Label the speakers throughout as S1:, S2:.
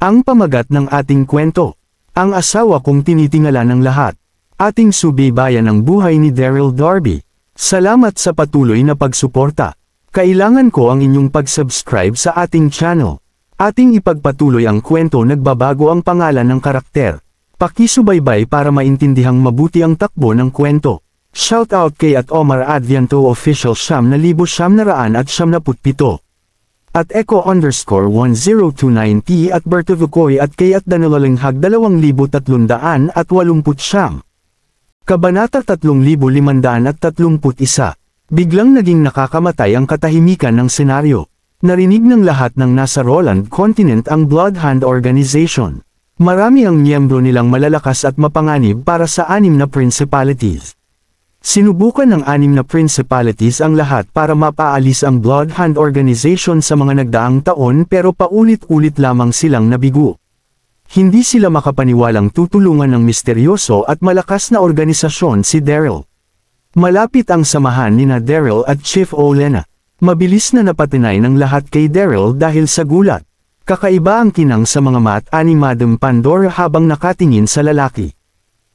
S1: Ang pamagat ng ating kwento. Ang asawa kong tinitingala ng lahat. Ating subaybayan ng buhay ni Daryl Darby. Salamat sa patuloy na pagsuporta. Kailangan ko ang inyong pag-subscribe sa ating channel. Ating ipagpatuloy ang kwento, nagbabago ang pangalan ng karakter. Pakisubaybay para maintindihang mabuti ang takbo ng kwento. Shoutout kay @Omar Advianto Official 9,997 at Echo_1029T at Berto Vukoy at kay @Danulalinghag 2,389. Kabanata 3,531. Biglang naging nakakamatay ang katahimikan ng senaryo. Narinig ng lahat ng nasa Roland Continent ang Bloodhound Organization. Marami ang miyembro nilang malalakas at mapanganib para sa 6 na principalities. Sinubukan ng 6 na principalities ang lahat para mapaalis ang Bloodhound Organization sa mga nagdaang taon, pero paulit-ulit lamang silang nabigo. Hindi sila makapaniwalang tutulungan ng misteryoso at malakas na organisasyon si Daryl. Malapit ang samahan nina Daryl at Chief Olenna. Mabilis na napatinay ng lahat kay Daryl dahil sa gulat. Kakaiba ang kinang sa mga mata ni Madam Pandora habang nakatingin sa lalaki.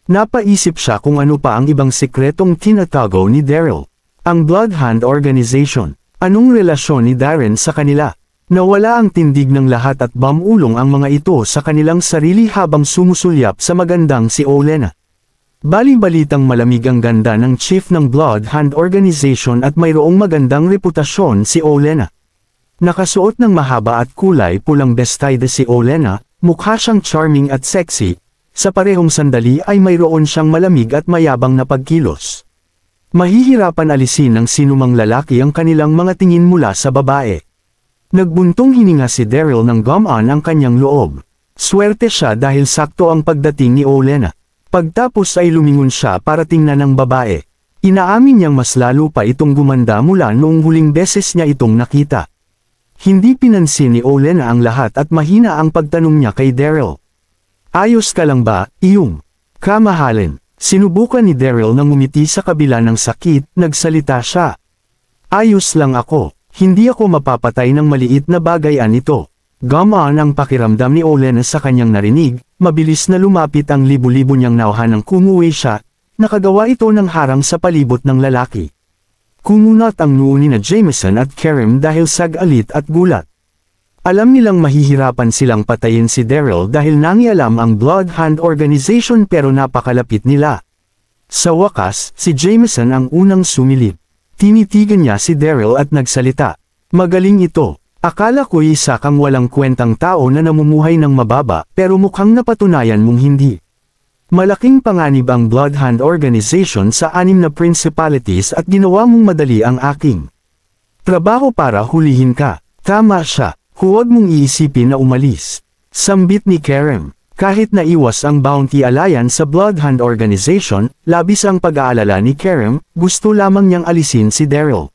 S1: Napaisip siya kung ano pa ang ibang sikretong tinatago ni Daryl. Ang Bloodhound Organization. Anong relasyon ni Darren sa kanila? Nawala ang tindig ng lahat at bamulong ang mga ito sa kanilang sarili habang sumusulyap sa magandang si Olenna. Bali-balitang malamig ang ganda ng chief ng Bloodhound Organization at mayroong magandang reputasyon si Olenna. Nakasuot ng mahaba at kulay pulang bestide si Olenna, mukha siyang charming at sexy. Sa parehong sandali ay mayroon siyang malamig at mayabang na pagkilos. Mahihirapan alisin ng sinumang lalaki ang kanilang mga tingin mula sa babae. Nagbuntong hininga si Daryl nang gumaan ang kanyang loob. Swerte siya dahil sakto ang pagdating ni Olenna. Pagtapos ay lumingon siya para tingnan ang babae. Inaamin niyang mas lalo pa itong gumanda mula noong huling beses niya itong nakita. Hindi pinansin ni Olenna ang lahat at mahina ang pagtanong niya kay Daryl. Ayos ka lang ba, iyong kamahalin? Sinubukan ni Daryl na ngumiti sa kabila ng sakit, nagsalita siya. Ayos lang ako, hindi ako mapapatay ng maliit na bagayan ito. Gamaan ang pakiramdam ni Olenna sa kanyang narinig, mabilis na lumapit ang libu-libo niyang nauhan ng kumuwi siya, nakagawa ito ng harang sa palibot ng lalaki. Kumunat ang noo ni na Jameson at Kerem dahil sa galit at gulat. Alam nilang mahihirapan silang patayin si Daryl dahil nangialam ang Bloodhound Organization, pero napakalapit nila. Sa wakas, si Jameson ang unang sumilip. Tinitigan niya si Daryl at nagsalita. Magaling ito. Akala ko isa kang walang kwentang tao na namumuhay ng mababa, pero mukhang napatunayan mong hindi. Malaking panganib ang Bloodhound Organization sa 6 na principalities at ginawa mong madali ang aking trabaho para hulihin ka. Tama siya. Huwag mong iisipin na umalis. Sambit ni Kerem. Kahit naiwas ang Bounty Alliance sa Bloodhound Organization, labis ang pag-aalala ni Kerem, gusto lamang niyang alisin si Daryl.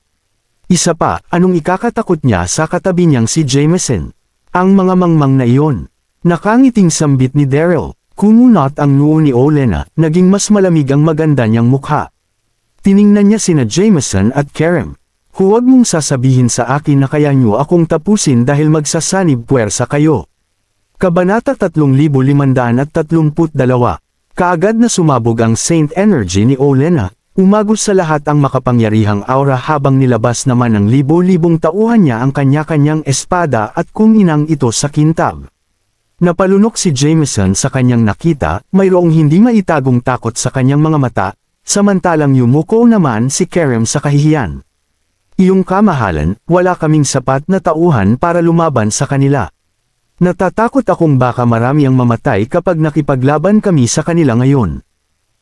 S1: Isa pa, anong ikakatakot niya sa katabi niyang si Jameson? Ang mga mangmang na iyon. Nakangiting sambit ni Daryl. Kumunat ang noo ni Olenna, naging mas malamig ang maganda niyang mukha. Tiningnan niya sina Jameson at Kerem. Huwag mong sasabihin sa akin na kaya niyo akong tapusin dahil magsasanib puwersa kayo. Kabanata 3,532. Kaagad na sumabog ang Saint Energy ni Olenna, umagos sa lahat ang makapangyarihang aura habang nilabas naman ng libo-libong tauhan niya ang kanya-kanyang espada at kuminang ito sa kintab. Napalunok si Jameson sa kanyang nakita, mayroong hindi maitagong takot sa kanyang mga mata, samantalang yumuko naman si Kerem sa kahihiyan. Iyong kamahalan, wala kaming sapat na tauhan para lumaban sa kanila. Natatakot akong baka marami ang mamatay kapag nakipaglaban kami sa kanila ngayon.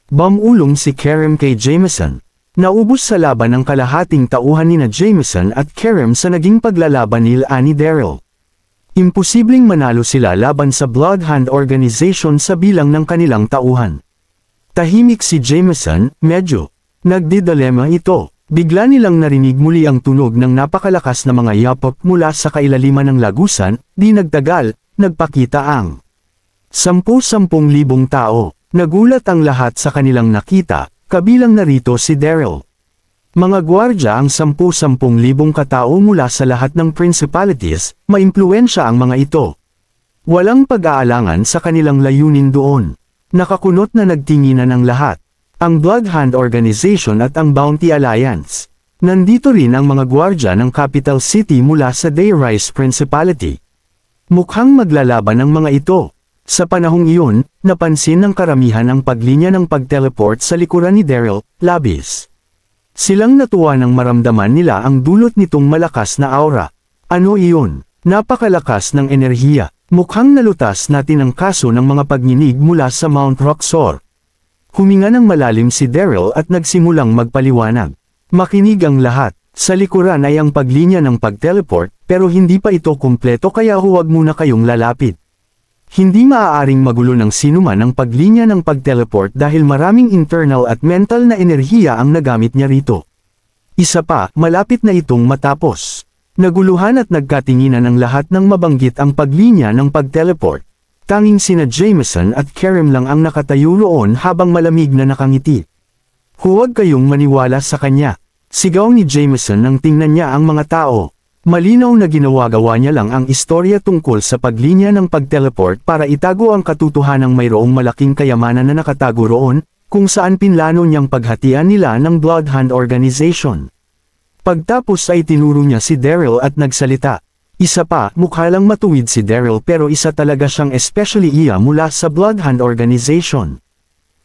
S1: Bamulong si Kerem kay Jameson. Naubos sa laban ang kalahating tauhan ni na Jameson at Kerem sa naging paglalaban nila ni Daryl. Imposibleng manalo sila laban sa Bloodhound Organization sa bilang ng kanilang tauhan. Tahimik si Jameson, medyo nagdidilema ito. Bigla nilang narinig muli ang tunog ng napakalakas na mga yapok mula sa kailaliman ng lagusan, di nagtagal, nagpakita ang 10,000 tao. Nagulat ang lahat sa kanilang nakita, kabilang narito si Daryl. Mga gwardya ang 10,000 katao mula sa lahat ng principalities, maimpluwensya ang mga ito. Walang pag-aalangan sa kanilang layunin doon. Nakakunot na nagtinginan ang lahat. Ang Bloodhound Organization at ang Bounty Alliance. Nandito rin ang mga gwardya ng capital city mula sa Dayrise Principality. Mukhang maglalaban ang mga ito. Sa panahong iyon, napansin ng karamihan ang paglinya ng pag-teleport sa likuran ni Daryl, labis. Silang natuwa nang maramdaman nila ang dulot nitong malakas na aura. Ano iyon? Napakalakas ng enerhiya. Mukhang nalutas natin ang kaso ng mga pagninig mula sa Mount Roxor. Huminga ng malalim si Daryl at nagsimulang magpaliwanag. Makinig ang lahat. Sa likuran ay ang paglinya ng pag-teleport, pero hindi pa ito kumpleto kaya huwag muna kayong lalapit. Hindi maaaring magulo ng sinuman ang paglinya ng pag-teleport dahil maraming internal at mental na enerhiya ang nagamit niya rito. Isa pa, malapit na itong matapos. Naguluhan at nagkatinginan ang lahat ng mabanggit ang paglinya ng pag-teleport. Tanging sina Jameson at Kerem lang ang nakatayo roon habang malamig na nakangiti. Huwag kayong maniwala sa kanya. Sigaw ni Jameson nang tingnan niya ang mga tao. Malinaw na ginagawa niya lang ang istorya tungkol sa paglinya ng pag-teleport para itago ang katotohanang mayroong malaking kayamanan na nakatago roon, kung saan pinlano niyang paghatian nila ng Bloodhound Organization. Pagtapos ay tinuro niya si Daryl at nagsalita. Isa pa, mukha lang matuwid si Daryl pero isa talaga siyang especially iya mula sa Bloodhound Organization.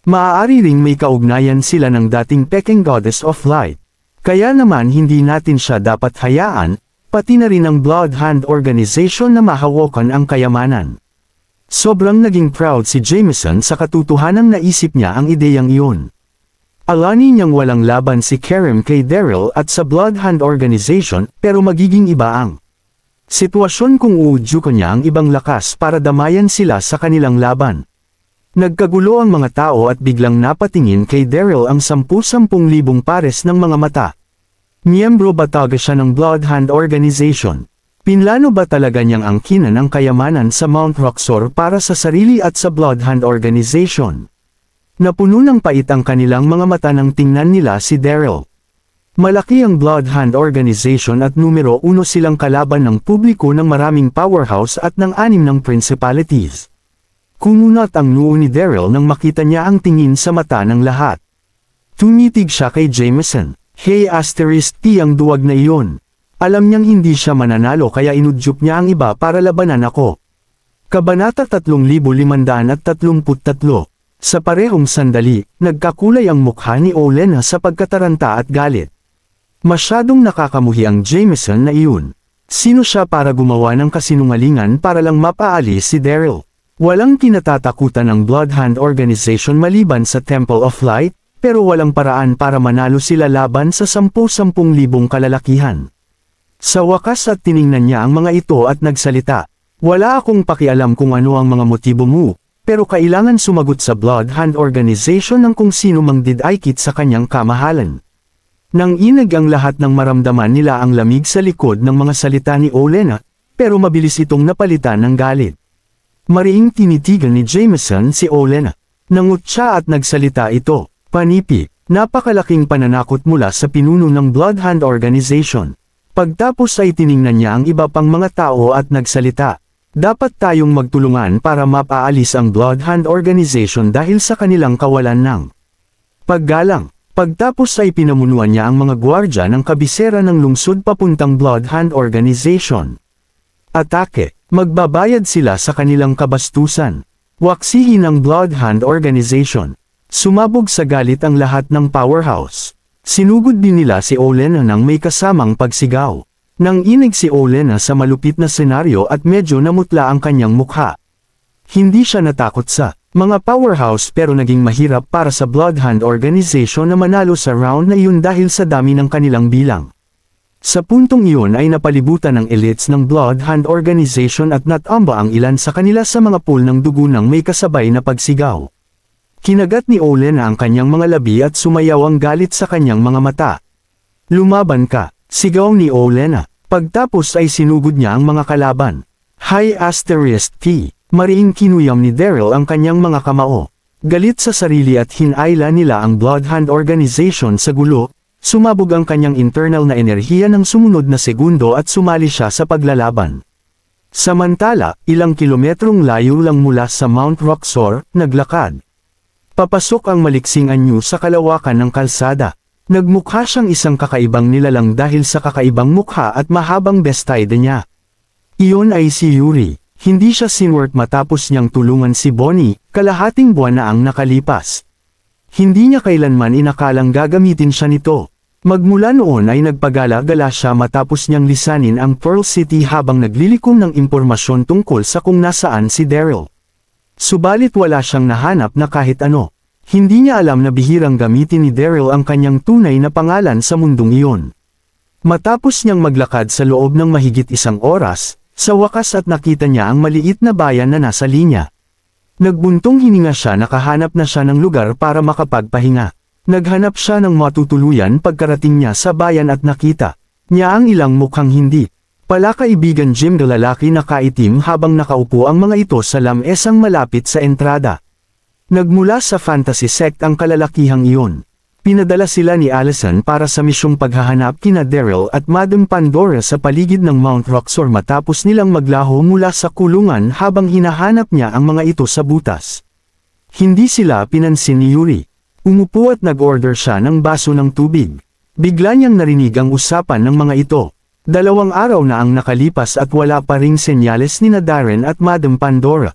S1: Maaari ring may kaugnayan sila ng dating Peking Goddess of Light. Kaya naman hindi natin siya dapat hayaan, pati na rin ang Bloodhound Organization na mahawakan ang kayamanan. Sobrang naging proud si Jameson sa katotohanang naisip niya ang ideyang iyon. Alani niyang walang laban si Kerem kay Daryl at sa Bloodhound Organization pero magiging iba ang sitwasyon kung uudyukan niya ang ibang lakas para damayan sila sa kanilang laban. Nagkagulo ang mga tao at biglang napatingin kay Daryl ang 10,000 pares ng mga mata. Miyembro ba talaga siya ng Bloodhound Organization? Pinlano ba talaga niyang angkinan ang kayamanan sa Mount Roxor para sa sarili at sa Bloodhound Organization? Napuno ng pait ang kanilang mga mata nang tingnan nila si Daryl. Malaki ang Bloodhound Organization at numero 1 silang kalaban ng publiko ng maraming powerhouse at ng 6 ng principalities. Kumunat ang noo ni Daryl nang makita niya ang tingin sa mata ng lahat. Tumitig siya kay Jameson. Hey *T ang duwag na iyon. Alam niyang hindi siya mananalo kaya inudyok niya ang iba para labanan ako. Kabanata 3533. Sa parehong sandali, nagkakulay ang mukha ni Olenna sa pagkataranta at galit. Masyadong nakakamuhi ang Jameson na iyon. Sino siya para gumawa ng kasinungalingan para lang mapaalis si Daryl? Walang kinatatakutan ng Bloodhound Organization maliban sa Temple of Light, pero walang paraan para manalo sila laban sa 10,000 kalalakihan. Sa wakas at tiningnan niya ang mga ito at nagsalita. Wala akong pakialam kung ano ang mga motibo mo, pero kailangan sumagot sa Bloodhound Organization ng kung sino mang didaykit sa kanyang kamahalan. Nang inag ang lahat ng maramdaman nila ang lamig sa likod ng mga salita ni Olenna, pero mabilis itong napalitan ng galit. Mariing tinitigan ni Jameson si Olenna. Nangutya at nagsalita ito. Panipi, napakalaking pananakot mula sa pinuno ng Bloodhound Organization. Pagtapos ay tiningnan niya ang iba pang mga tao at nagsalita. Dapat tayong magtulungan para mapaalis ang Bloodhound Organization dahil sa kanilang kawalan ng paggalang. Pagtapos ay pinamunuan niya ang mga gwardya ng kabisera ng lungsod papuntang Bloodhound Organization. Atake, magbabayad sila sa kanilang kabastusan. Waksihin ang Bloodhound Organization. Sumabog sa galit ang lahat ng powerhouse. Sinugod din nila si Olenna nang may kasamang pagsigaw. Nang inig si Olenna sa malupit na senaryo at medyo namutla ang kanyang mukha. Hindi siya natakot sa mga powerhouse pero naging mahirap para sa Bloodhound Organization na manalo sa round na iyon dahil sa dami ng kanilang bilang. Sa puntong iyon ay napalibutan ng elites ng Bloodhound Organization at natamba ang ilan sa kanila sa mga pool ng dugo nang may kasabay na pagsigaw. Kinagat ni Olenna ang kanyang mga labi at sumayaw ang galit sa kanyang mga mata. Lumaban ka, sigaw ni Olenna. Pagtapos ay sinugod niya ang mga kalaban. High *T. Mariing kinuyam ni Daryl ang kanyang mga kamao. Galit sa sarili at hinayla nila ang Bloodhound Organization sa gulo, sumabog ang kanyang internal na enerhiya ng sumunod na segundo at sumali siya sa paglalaban. Samantala, ilang kilometrong layo lang mula sa Mount Roxor, naglakad. Papasok ang maliksing anyo sa kalawakan ng kalsada. Nagmukha siyang isang kakaibang nilalang dahil sa kakaibang mukha at mahabang bestide niya. Iyon ay si Yuri. Hindi siya sinwert matapos niyang tulungan si Bonnie, kalahating buwan na ang nakalipas. Hindi niya kailanman inakalang gagamitin siya nito. Magmula noon ay nagpagala-gala siya matapos niyang lisanin ang Pearl City habang naglilikom ng impormasyon tungkol sa kung nasaan si Daryl. Subalit wala siyang nahanap na kahit ano. Hindi niya alam na bihirang gamitin ni Daryl ang kanyang tunay na pangalan sa mundong iyon. Matapos niyang maglakad sa loob ng mahigit 1 oras, sa wakas at nakita niya ang maliit na bayan na nasa linya. Nagbuntong hininga siya, nakahanap na siya ng lugar para makapagpahinga. Naghanap siya ng matutuluyan pagkarating niya sa bayan at nakita niya ang ilang mukhang hindi pala kaibigan Jim na lalaki na kaitim habang nakaupo ang mga ito sa lamesang malapit sa entrada. Nagmula sa fantasy sect ang kalalakihang iyon. Pinadala sila ni Allison para sa misyong paghahanap kina Daryl at Madam Pandora sa paligid ng Mount Roxor matapos nilang maglaho mula sa kulungan habang hinahanap niya ang mga ito sa butas. Hindi sila pinansin ni Yuri. Umupo at nag-order siya ng baso ng tubig. Bigla niyang narinig ang usapan ng mga ito. 2 araw na ang nakalipas at wala pa ring senyales ni na Darren at Madam Pandora.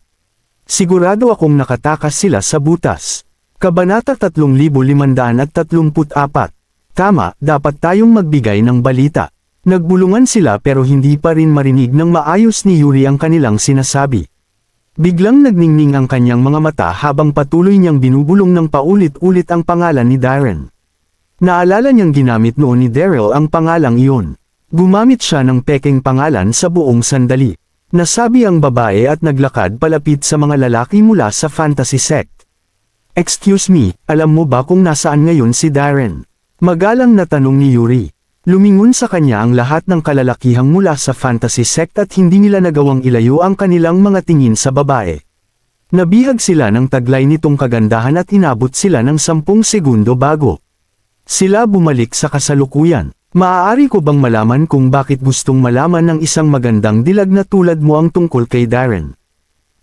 S1: Sigurado akong nakatakas sila sa butas. Kabanata 3534. Tama, dapat tayong magbigay ng balita. Nagbulungan sila pero hindi pa rin marinig ng maayos ni Yuri ang kanilang sinasabi. Biglang nagningning ang kanyang mga mata habang patuloy niyang binubulong ng paulit-ulit ang pangalan ni Darren. Naalala niyang ginamit noon ni Daryl ang pangalang iyon. Gumamit siya ng pekeng pangalan sa buong sandali. Nasabi ang babae at naglakad palapit sa mga lalaki mula sa fantasy sect. "Excuse me, alam mo ba kung nasaan ngayon si Darren?" Magalang na tanong ni Yuri. Lumingon sa kanya ang lahat ng kalalakihang mula sa fantasy sect at hindi nila nagawang ilayo ang kanilang mga tingin sa babae. Nabihag sila ng taglay nitong kagandahan at inabot sila ng 10 segundo bago sila bumalik sa kasalukuyan. "Maaari ko bang malaman kung bakit gustong malaman ng isang magandang dilag na tulad mo ang tungkol kay Darren?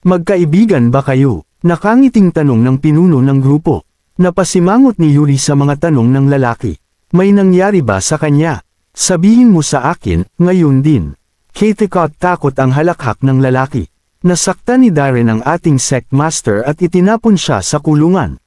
S1: Magkaibigan ba kayo?" Nakangiting tanong ng pinuno ng grupo. Napasimangot ni Yuri sa mga tanong ng lalaki. "May nangyari ba sa kanya? Sabihin mo sa akin, ngayon din." Takot ang halakhak ng lalaki. Nasaktan ni Darren ang ating sect master at itinapon siya sa kulungan.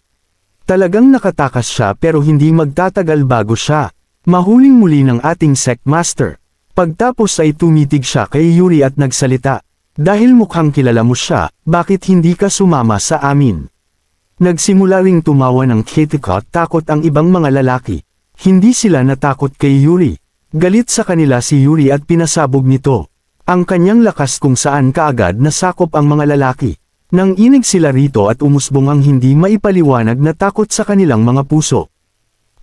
S1: Talagang nakatakas siya pero hindi magtatagal bago siya mahuling muli ng ating sect master. Pagtapos ay tumitig siya kay Yuri at nagsalita. "Dahil mukhang kilala mo siya, bakit hindi ka sumama sa amin?" Nagsimula ring tumawa ng takot ang ibang mga lalaki. Hindi sila natakot kay Yuri. Galit sa kanila si Yuri at pinasabog nito ang kanyang lakas kung saan kaagad nasakop ang mga lalaki. Nang inig sila rito at umusbong ang hindi maipaliwanag na takot sa kanilang mga puso.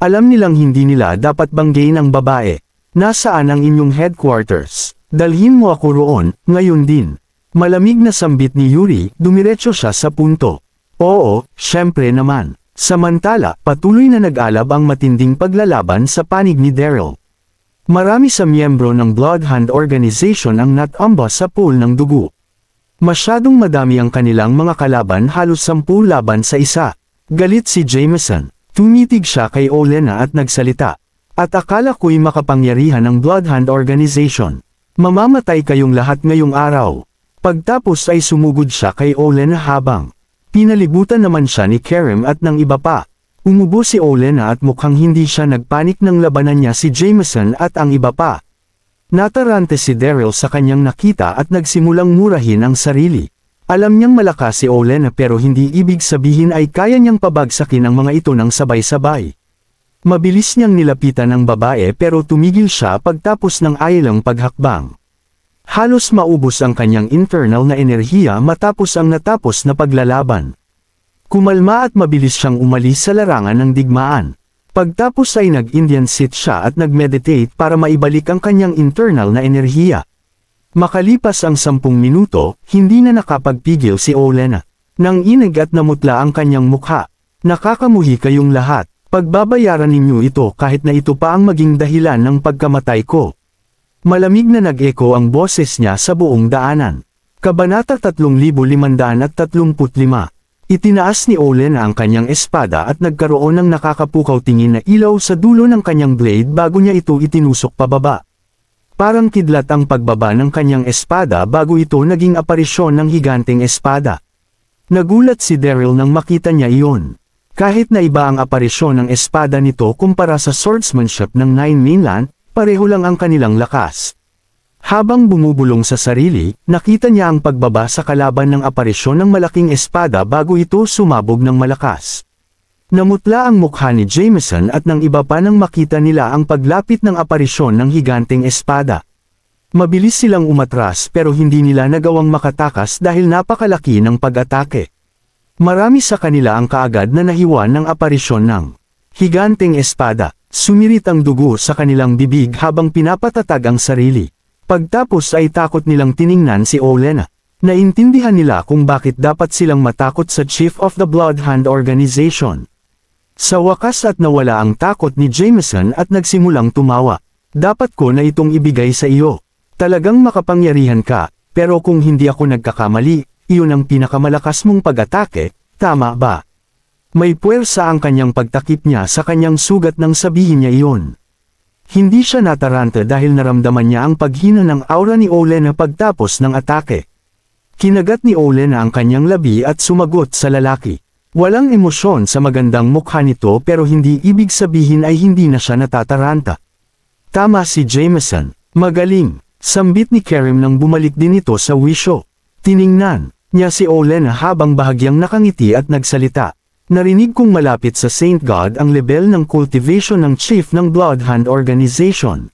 S1: Alam nilang hindi nila dapat banggain ang babae. "Nasaan ang inyong headquarters? Dalhin mo ako roon, ngayon din." Malamig na sambit ni Yuri, dumiretso siya sa punto. "Oo, syempre naman." Samantala, patuloy na nag-alab ang matinding paglalaban sa panig ni Daryl. Marami sa miyembro ng Bloodhound Organization ang natumba sa pool ng dugo. Masyadong madami ang kanilang mga kalaban, halos 10 laban sa isa. Galit si Jameson. Tumitig siya kay Olena at nagsalita. "At akala ko'y makapangyarihan ng Bloodhound Organization. Mamamatay kayong lahat ngayong araw." Pagtapos ay sumugod siya kay Olena habang pinalibutan naman siya ni Kerem at ng iba pa. Umubo si Olena at mukhang hindi siya nagpanik ng labanan niya si Jameson at ang iba pa. Natarante si Daryl sa kanyang nakita at nagsimulang murahin ang sarili. Alam niyang malakas si Olena pero hindi ibig sabihin ay kaya niyang pabagsakin ang mga ito ng sabay-sabay. Mabilis niyang nilapitan ang babae pero tumigil siya pagtapos ng ailang paghakbang. Halos maubos ang kanyang internal na enerhiya matapos ang natapos na paglalaban. Kumalma at mabilis siyang umalis sa larangan ng digmaan. Pagtapos ay nag-Indian sit siya at nag-meditate para maibalik ang kanyang internal na enerhiya. Makalipas ang 10 minuto, hindi na nakapagpigil si Olena. Nang inig at namutla ang kanyang mukha. "Nakakamuhi kayong lahat. Pagbabayaran ninyo ito kahit na ito pa ang maging dahilan ng pagkamatay ko." Malamig na nag-echo ang boses niya sa buong daanan. Kabanata 3535. Itinaas ni Olenna ang kanyang espada at nagkaroon ng nakakapukaw tingin na ilaw sa dulo ng kanyang blade bago niya ito itinusok pababa. Parang kidlat ang pagbaba ng kanyang espada bago ito naging aparisyon ng higanteng espada. Nagulat si Daryl nang makita niya iyon. Kahit na iba ang aparisyon ng espada nito kumpara sa swordsmanship ng Nine Mainland, pareho lang ang kanilang lakas. Habang bumubulong sa sarili, nakita niya ang pagbaba sa kalaban ng aparisyon ng malaking espada bago ito sumabog ng malakas. Namutla ang mukha ni Jameson at ng iba pa nang makita nila ang paglapit ng aparisyon ng higanteng espada. Mabilis silang umatras pero hindi nila nagawang makatakas dahil napakalaki ng pag-atake. Marami sa kanila ang kaagad na nahiwa ng aparisyon ng higanteng espada. Sumirit ang dugo sa kanilang bibig habang pinapatatag ang sarili. Pagtapos ay takot nilang tiningnan si Olenna. Naintindihan nila kung bakit dapat silang matakot sa Chief of the Bloodhound Organization. Sa wakas at nawala ang takot ni Jameson at nagsimulang tumawa. Dapat ko na itong ibigay sa iyo. Talagang makapangyarihan ka, pero kung hindi ako nagkakamali, iyon ang pinakamalakas mong pag-atake, tama ba? May puwersa ang kanyang pagtakip niya sa kanyang sugat nang sabihin niya iyon. Hindi siya nataranta dahil naramdaman niya ang paghina ng aura ni Olenna pagtapos ng atake. Kinagat ni Olenna ang kanyang labi at sumagot sa lalaki. Walang emosyon sa magandang mukha nito pero hindi ibig sabihin ay hindi na siya natataranta. Tama si Jameson. Magaling. Sambit ni Kerim nang bumalik din ito sa wisyo. Tiningnan niya si Olenna habang bahagyang nakangiti at nagsalita. Narinig kong malapit sa Saint God ang level ng cultivation ng chief ng Bloodhound Organization.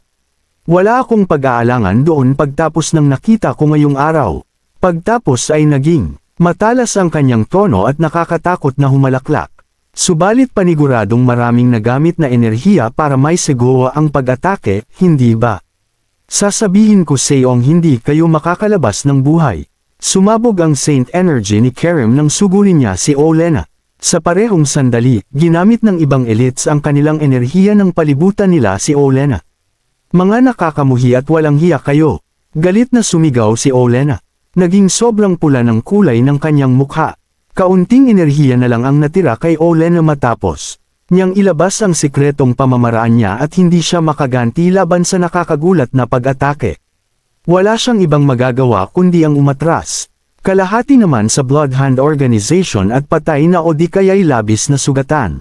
S1: Wala akong pag-aalangan doon pagtapos ng nakita ko ngayong araw. Pagtapos ay naging matalas ang kanyang tono at nakakatakot na humalaklak. Subalit paniguradong maraming nagamit na enerhiya para may seguwa ang pag-atake, hindi ba? Sasabihin ko sa iyong hindi kayo makakalabas ng buhay. Sumabog ang Saint Energy ni Kerim nang sugurin niya si Olenna. Sa parehong sandali, ginamit ng ibang elites ang kanilang enerhiya ng palibutan nila si Olenna. Mga nakakamuhi at walang hiya kayo. Galit na sumigaw si Olenna. Naging sobrang pula ng kulay ng kanyang mukha. Kaunting enerhiya na lang ang natira kay Olenna matapos niyang ilabas ang sikretong pamamaraan niya at hindi siya makaganti laban sa nakakagulat na pag-atake. Wala siyang ibang magagawa kundi ang umatras. Kalahati naman sa Bloodhound Organization at patay na o di kaya'y labis na sugatan.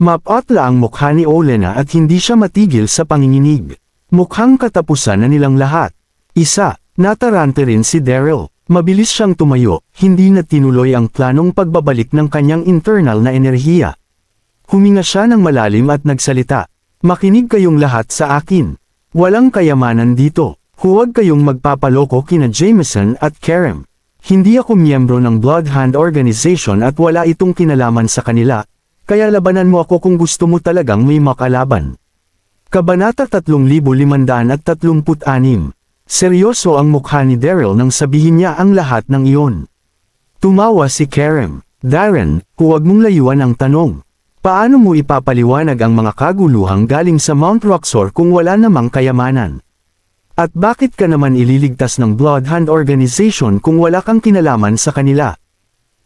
S1: Mapatla ang mukha ni Olenna at hindi siya matigil sa panginginig. Mukhang katapusan na nilang lahat. Isa, natarante rin si Daryl. Mabilis siyang tumayo, hindi na tinuloy ang planong pagbabalik ng kanyang internal na enerhiya. Huminga siya ng malalim at nagsalita. Makinig kayong lahat sa akin. Walang kayamanan dito. Huwag kayong magpapaloko kina Jameson at Kerim. Hindi ako miyembro ng Bloodhound Organization at wala itong kinalaman sa kanila, kaya labanan mo ako kung gusto mo talagang may makalaban. Kabanata 3536. Seryoso ang mukha ni Daryl nang sabihin niya ang lahat ng iyon. Tumawa si Kerim. Darren, huwag mong layuan ang tanong. Paano mo ipapaliwanag ang mga kaguluhang galing sa Mount Roxor kung wala namang kayamanan? At bakit ka naman ililigtas ng Bloodhound Organization kung wala kang kinalaman sa kanila?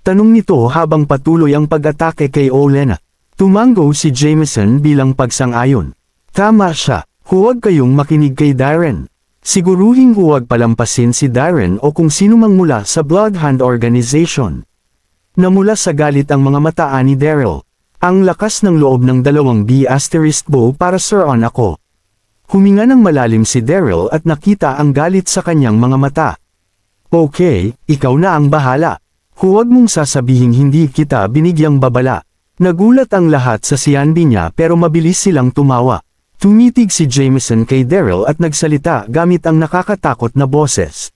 S1: Tanong nito habang patuloy ang pag-atake kay Olenna. Tumango si Jameson bilang pagsang-ayon. Tama siya, huwag kayong makinig kay Darren. Siguruhing huwag palampasin si Darren o kung sino mang mula sa Bloodhound Organization. Namula sa galit ang mga mataan ni Daryl. Ang lakas ng loob ng 2 B** bow para Sir-on ako. Huminga ng malalim si Daryl at nakita ang galit sa kanyang mga mata. Okay, ikaw na ang bahala. Huwag mong sasabihing hindi kita binigyang babala. Nagulat ang lahat sa siyanbi niya pero mabilis silang tumawa. Tumitig si Jameson kay Daryl at nagsalita gamit ang nakakatakot na boses.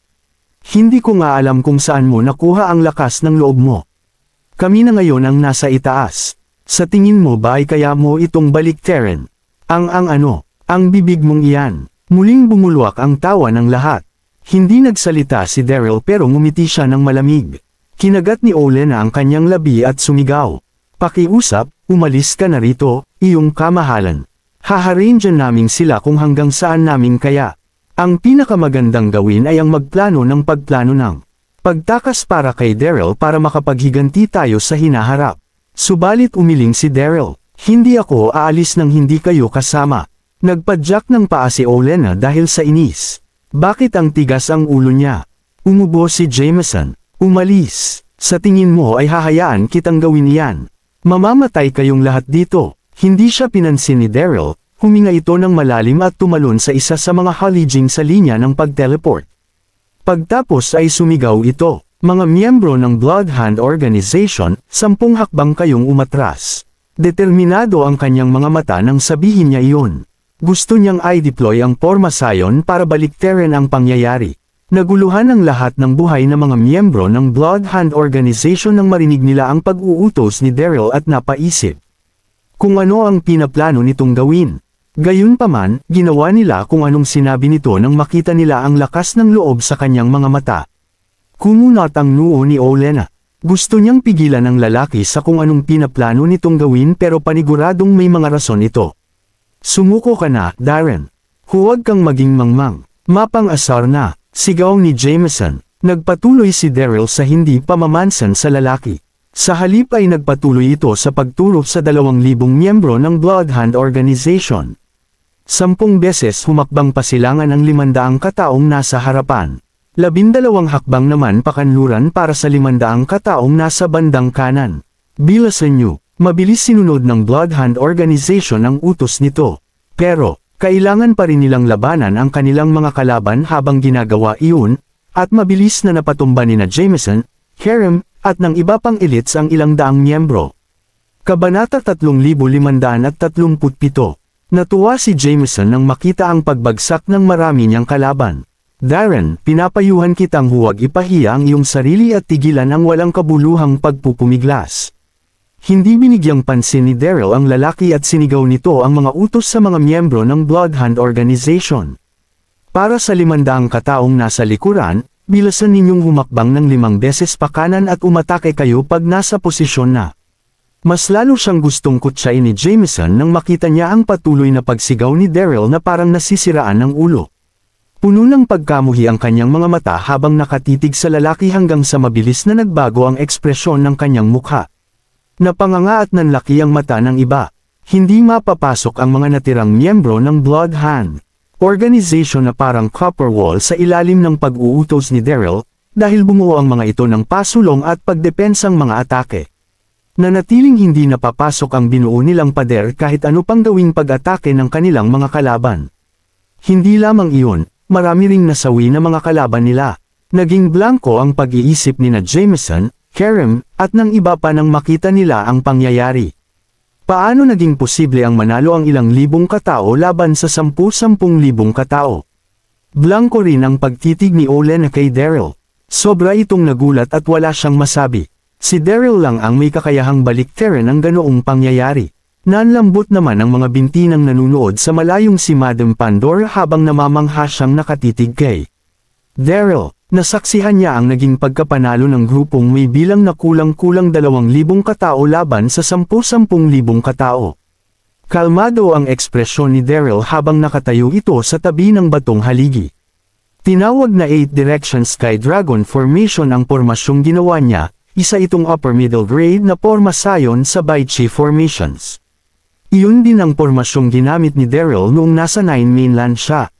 S1: Hindi ko nga alam kung saan mo nakuha ang lakas ng loob mo. Kami na ngayon ang nasa itaas. Sa tingin mo ba ay kaya mo itong baliktarin? Ang bibig mong iyan. Muling bumulwak ang tawa ng lahat. Hindi nagsalita si Daryl pero ngumiti siya ng malamig. Kinagat ni Olenna ang kanyang labi at sumigaw. Pakiusap, umalis ka na rito, iyong kamahalan. Haharin dyan namin sila kung hanggang saan namin kaya. Ang pinakamagandang gawin ay ang magplano ng pagplano ng pagtakas para kay Daryl para makapaghiganti tayo sa hinaharap. Subalit umiling si Daryl, "Hindi ako aalis nang hindi kayo kasama." Nagpadyak ng paa si Olenna dahil sa inis. Bakit ang tigas ang ulo niya? Umubo si Jameson. "Umalis. Sa tingin mo ay hahayaan kitang gawin iyan. Mamamatay kayong lahat dito." Hindi siya pinansin ni Daryl. Huminga ito ng malalim at tumalon sa isa sa mga halijing sa linya ng pag-teleport. Pagtapos ay sumigaw ito, "Mga miyembro ng Bloodhound Organization, 10 hakbang kayong umatras." Determinado ang kanyang mga mata nang sabihin niya iyon. Gusto niyang i-deploy ang Pormasayon para baliktarin ang pangyayari. Naguluhan ang lahat ng buhay na mga miyembro ng Bloodhound Organization nang marinig nila ang pag-uutos ni Daryl at napaisip kung ano ang pinaplano nitong gawin. Gayunpaman, ginawa nila kung anong sinabi nito nang makita nila ang lakas ng loob sa kanyang mga mata. Kumunat ang noo ni Olenna. Gusto niyang pigilan ang lalaki sa kung anong pinaplano nitong gawin pero paniguradong may mga rason ito. "Sumuko ka na, Darren. Huwag kang maging mangmang. Mapang-asar na," sigaw ni Jameson. Nagpatuloy si Daryl sa hindi pamamansan sa lalaki. Sa halip ay nagpatuloy ito sa pagturo sa 2,000 miyembro ng Bloodhound Organization. 10 beses humakbang pasilangan ang 500 kataong nasa harapan. 12 hakbang naman pakanluran para sa 500 kataong nasa bandang kanan. Bilasan niyo. Mabilis sinunod ng Bloodhound Organization ang utos nito. Pero, kailangan pa rin nilang labanan ang kanilang mga kalaban habang ginagawa iyon, at mabilis na napatumba nina Jameson, Kerem, at ng iba pang elites ang ilang daang miyembro. Kabanata 3537. Natuwa si Jameson nang makita ang pagbagsak ng marami niyang kalaban. "Darren, pinapayuhan kitang huwag ipahiya ang iyong sarili at tigilan ang walang kabuluhang pagpupumiglas." Hindi binigyang pansin ni Daryl ang lalaki at sinigaw nito ang mga utos sa mga miyembro ng Bloodhound Organization. "Para sa 500 kataong nasa likuran, bilasan ninyong humakbang ng 5 beses pa kanan at umatake kayo pag nasa posisyon na." Mas lalo siyang gustong kutsain ni Jameson nang makita niya ang patuloy na pagsigaw ni Daryl na parang nasisiraan ng ulo. Puno ng pagkamuhi ang kanyang mga mata habang nakatitig sa lalaki hanggang sa mabilis na nagbago ang ekspresyon ng kanyang mukha. Napanganga at nanlaki ang mata ng iba. Hindi mapapasok ang mga natirang miyembro ng Bloodhound Organization na parang copper wall sa ilalim ng pag-uutos ni Daryl, dahil bumuo ang mga ito ng pasulong at pagdepensang mga atake. Nanatiling hindi napapasok ang binuo nilang pader kahit ano pang gawing pag-atake ng kanilang mga kalaban. Hindi lamang iyon, marami ring nasawi na mga kalaban nila. Naging blanko ang pag-iisip ni Jameson, Kerem, at ng iba pa nang makita nila ang pangyayari. Paano naging posible ang manalo ang ilang libong katao laban sa 10,000 katao? Blanko rin ang pagtitig ni Olenna kay Daryl. Sobra itong nagulat at wala siyang masabi. Si Daryl lang ang may kakayahang baliktarin ang ganoong pangyayari. Nanlambot naman ang mga binti ng nanunood sa malayong si Madam Pandora habang namamangha siyang nakatitig kay Daryl. Nasaksihan niya ang naging pagkapanalo ng grupong may bilang na kulang-kulang 2,000 katao laban sa 10,000 katao. Kalmado ang ekspresyon ni Daryl habang nakatayo ito sa tabi ng batong haligi. Tinawag na 8 Direction Sky Dragon Formation ang pormasyong ginawa niya. Isa itong upper middle grade na Pormasayon sa Baichi Formations. Iyon din ang pormasyong ginamit ni Daryl noong nasa 9 mainland siya.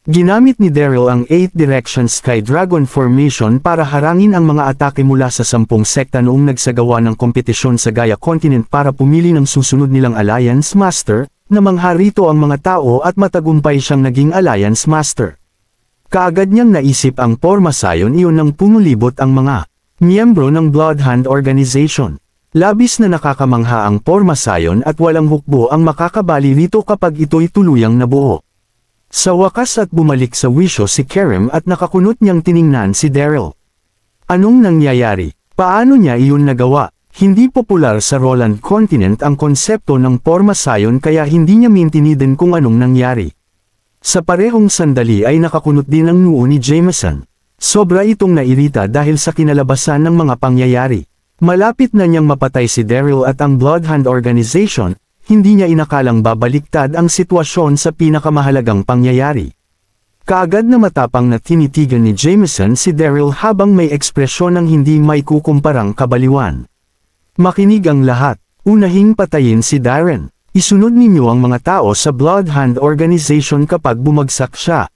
S1: Ginamit ni Daryl ang 8 Direction Sky Dragon Formation para harangin ang mga atake mula sa 10 sekta noong nagsagawa ng kompetisyon sa Gaia Continent para pumili ng susunod nilang Alliance Master, na mangharito ang mga tao at matagumpay siyang naging Alliance Master. Kaagad niyang naisip ang Pormasayon iyon nang pumulibot ang mga miyembro ng Bloodhound Organization. Labis na nakakamangha ang Pormasayon at walang hukbo ang makakabali rito kapag ito'y tuluyang nabuo. Sa wakas at bumalik sa wisyo si Kerem at nakakunot niyang tiningnan si Daryl. Anong nangyayari? Paano niya iyon nagawa? Hindi popular sa Roland Continent ang konsepto ng Pormasayon kaya hindi niya maintindihan kung anong nangyari. Sa parehong sandali ay nakakunot din ang noo ni Jameson. Sobra itong nairita dahil sa kinalabasan ng mga pangyayari. Malapit na niyang mapatay si Daryl at ang Bloodhound Organization, hindi niya inakalang babaliktad ang sitwasyon sa pinakamahalagang pangyayari. Kaagad na matapang na tinitigan ni Jameson si Daryl habang may ekspresyon ng hindi may kukumparang kabaliwan. Makinig ang lahat, unahing patayin si Darren. Isunod ninyo ang mga tao sa Bloodhound Organization kapag bumagsak siya.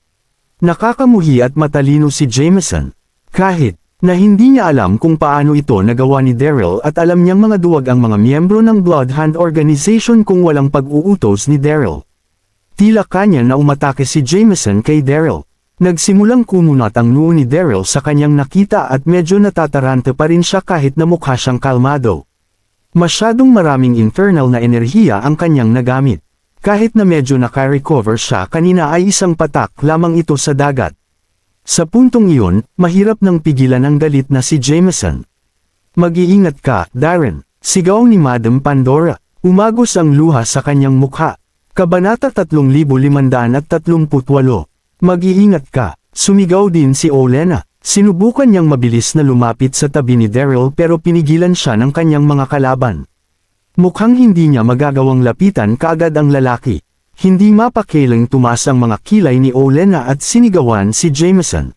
S1: Nakakamuhi at matalino si Jameson. Kahit na hindi niya alam kung paano ito nagawa ni Daryl at alam niyang mga duwag ang mga miyembro ng Bloodhound Organization kung walang pag-uutos ni Daryl. Tila kanya na umatake si Jameson kay Daryl. Nagsimulang kumunat ang noo ni Daryl sa kanyang nakita at medyo natataranta pa rin siya kahit na mukha siyang kalmado. Masyadong maraming internal na enerhiya ang kanyang nagamit. Kahit na medyo naka-recover siya kanina ay isang patak lamang ito sa dagat. Sa puntong iyon, mahirap nang pigilan ang galit na si Jameson. Mag-iingat ka, Darren, sigaw ni Madam Pandora. Umagos ang luha sa kanyang mukha. Kabanata 3538. Mag-iingat ka, sumigaw din si Olenna. Sinubukan niyang mabilis na lumapit sa tabi ni Daryl pero pinigilan siya ng kanyang mga kalaban. Mukhang hindi niya magagawang lapitan kaagad ang lalaki. Hindi mapakilang tumaas ang mga kilay ni Olenna at sinigawan si Jameson.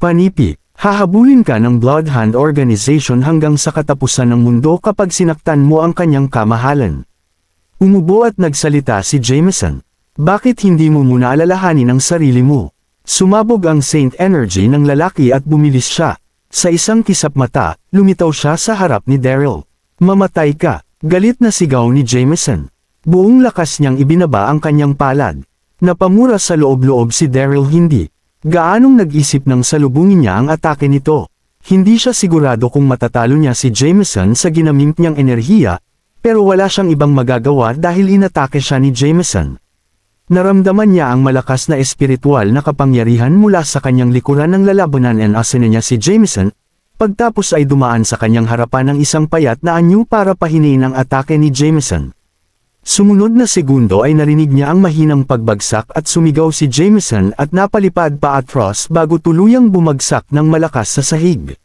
S1: Panipi, hahabulin ka ng Bloodhound Organization hanggang sa katapusan ng mundo kapag sinaktan mo ang kanyang kamahalan. Umubo at nagsalita si Jameson. Bakit hindi mo muna alalahanin ang sarili mo? Sumabog ang Saint Energy ng lalaki at bumilis siya. Sa isang kisap mata, lumitaw siya sa harap ni Daryl. Mamatay ka, galit na sigaw ni Jameson. Buong lakas niyang ibinaba ang kanyang palad. Napamura sa loob-loob si Daryl hindi. Gaanong nag-isip nang salubungin niya ang atake nito. Hindi siya sigurado kung matatalo niya si Jameson sa ginamit niyang enerhiya, pero wala siyang ibang magagawa dahil inatake siya ni Jameson. Naramdaman niya ang malakas na espiritual na kapangyarihan mula sa kanyang likuran ng lalabanan and asina niya si Jameson, pagtapos ay dumaan sa kanyang harapan ng isang payat na anyo para pahiniin ang atake ni Jameson. Sumunod na segundo ay narinig niya ang mahinang pagbagsak at sumigaw si Jameson at napalipad pa atras bago tuluyang bumagsak ng malakas sa sahig.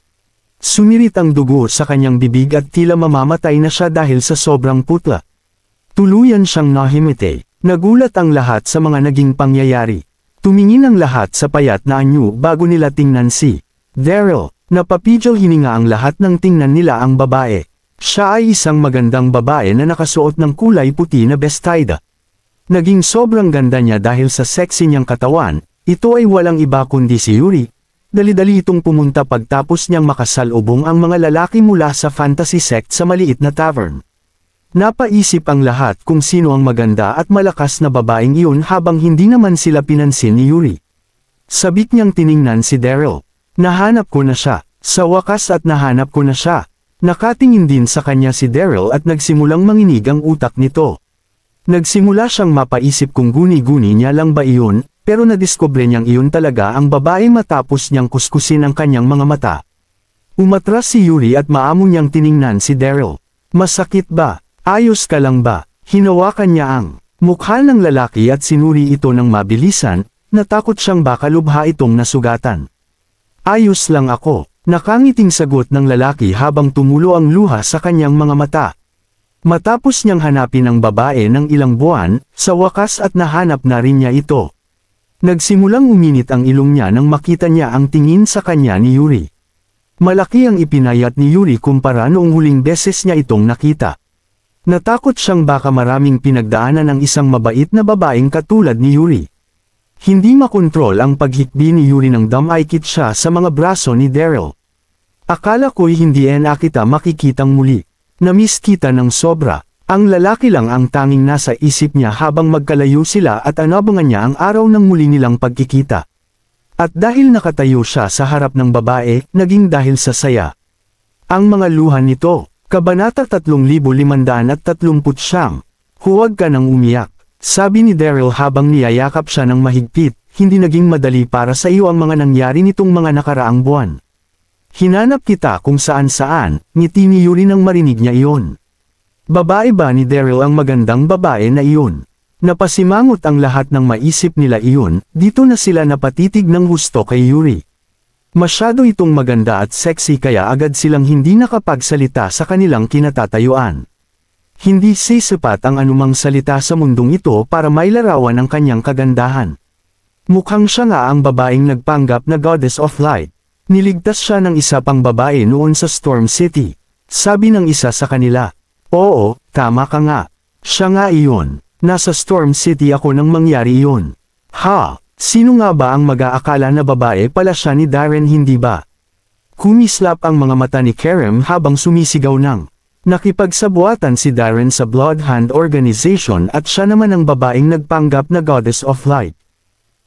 S1: Sumirit ang dugo sa kanyang bibig at tila mamamatay na siya dahil sa sobrang putla. Tuluyan siyang nahimite. Nagulat ang lahat sa mga naging pangyayari. Tumingin ang lahat sa payat na anyo bago nila tingnan si Daryl. Napapidyo hininga ang lahat nang tingnan nila ang babae. Siya ay isang magandang babae na nakasuot ng kulay puti na bestida. Naging sobrang ganda niya dahil sa sexy niyang katawan. Ito ay walang iba kundi si Yuri. Dali-dali itong pumunta pagtapos niyang makasalubong ang mga lalaki mula sa fantasy sect sa maliit na tavern. Napaisip ang lahat kung sino ang maganda at malakas na babaeng iyon habang hindi naman sila pinansin ni Yuri. Sabik niyang tiningnan si Daryl. Nahanap ko na siya. Sa wakas at nahanap ko na siya. Nakatingin din sa kanya si Daryl at nagsimulang manginig ang utak nito. Nagsimula siyang mapaisip kung guni-guni niya lang ba iyon, pero nadiskubre niyang iyon talaga ang babae matapos niyang kuskusin ang kanyang mga mata. Umatras si Yuri at maamo niyang tiningnan si Daryl. Masakit ba? Ayos ka lang ba? Hinawakan niya ang mukha ng lalaki at sinuri ito ng mabilisan, natakot siyang baka lubha itong nasugatan. Ayos lang ako, nakangiting sagot ng lalaki habang tumulo ang luha sa kanyang mga mata. Matapos niyang hanapin ang babae ng ilang buwan, sa wakas at nahanap na rin niya ito. Nagsimulang uminit ang ilong niya nang makita niya ang tingin sa kanya ni Yuri. Malaki ang ipinayat ni Yuri kumpara noong huling beses niya itong nakita. Natakot siyang baka maraming pinagdaanan ng isang mabait na babaeng katulad ni Yuri. Hindi makontrol ang paghikbi ni Yuri nang damaykit siya sa mga braso ni Daryl. Akala ko'y hindi na kita makikitang muli. Namiss kita ng sobra. Ang lalaki lang ang tanging nasa isip niya habang magkalayo sila at anabangan niya ang araw ng muli nilang pagkikita. At dahil nakatayo siya sa harap ng babae, naging dahil sa saya. Ang mga luha nito. Kabanata 3539. Huwag ka nang umiyak. Sabi ni Daryl habang niyayakap siya ng mahigpit, hindi naging madali para sa iyo ang mga nangyari nitong mga nakaraang buwan. Hinanap kita kung saan-saan, ngiti ni Yuri nang marinig niya iyon. Babae ba ni Daryl ang magandang babae na iyon? Napasimangot ang lahat ng maisip nila iyon, dito na sila napatitig ng gusto kay Yuri. Masyado itong maganda at sexy kaya agad silang hindi nakapagsalita sa kanilang kinatatayuan. Hindi sapat ang anumang salita sa mundong ito para mailarawan ang kanyang kagandahan. Mukhang siya nga ang babaeng nagpanggap na Goddess of Light. Niligtas siya ng isa pang babae noon sa Storm City. Sabi ng isa sa kanila, "Oo, tama ka nga. Siya nga iyon. Nasa Storm City ako nang mangyari iyon." Ha? Sino nga ba ang mag-aakala na babae pala siya ni Darren, hindi ba? Kumislap ang mga mata ni Kerem habang sumisigaw ng nakipagsabuatan si Darren sa Blood Hand Organization at siya naman ang babaeng nagpanggap na Goddess of Light.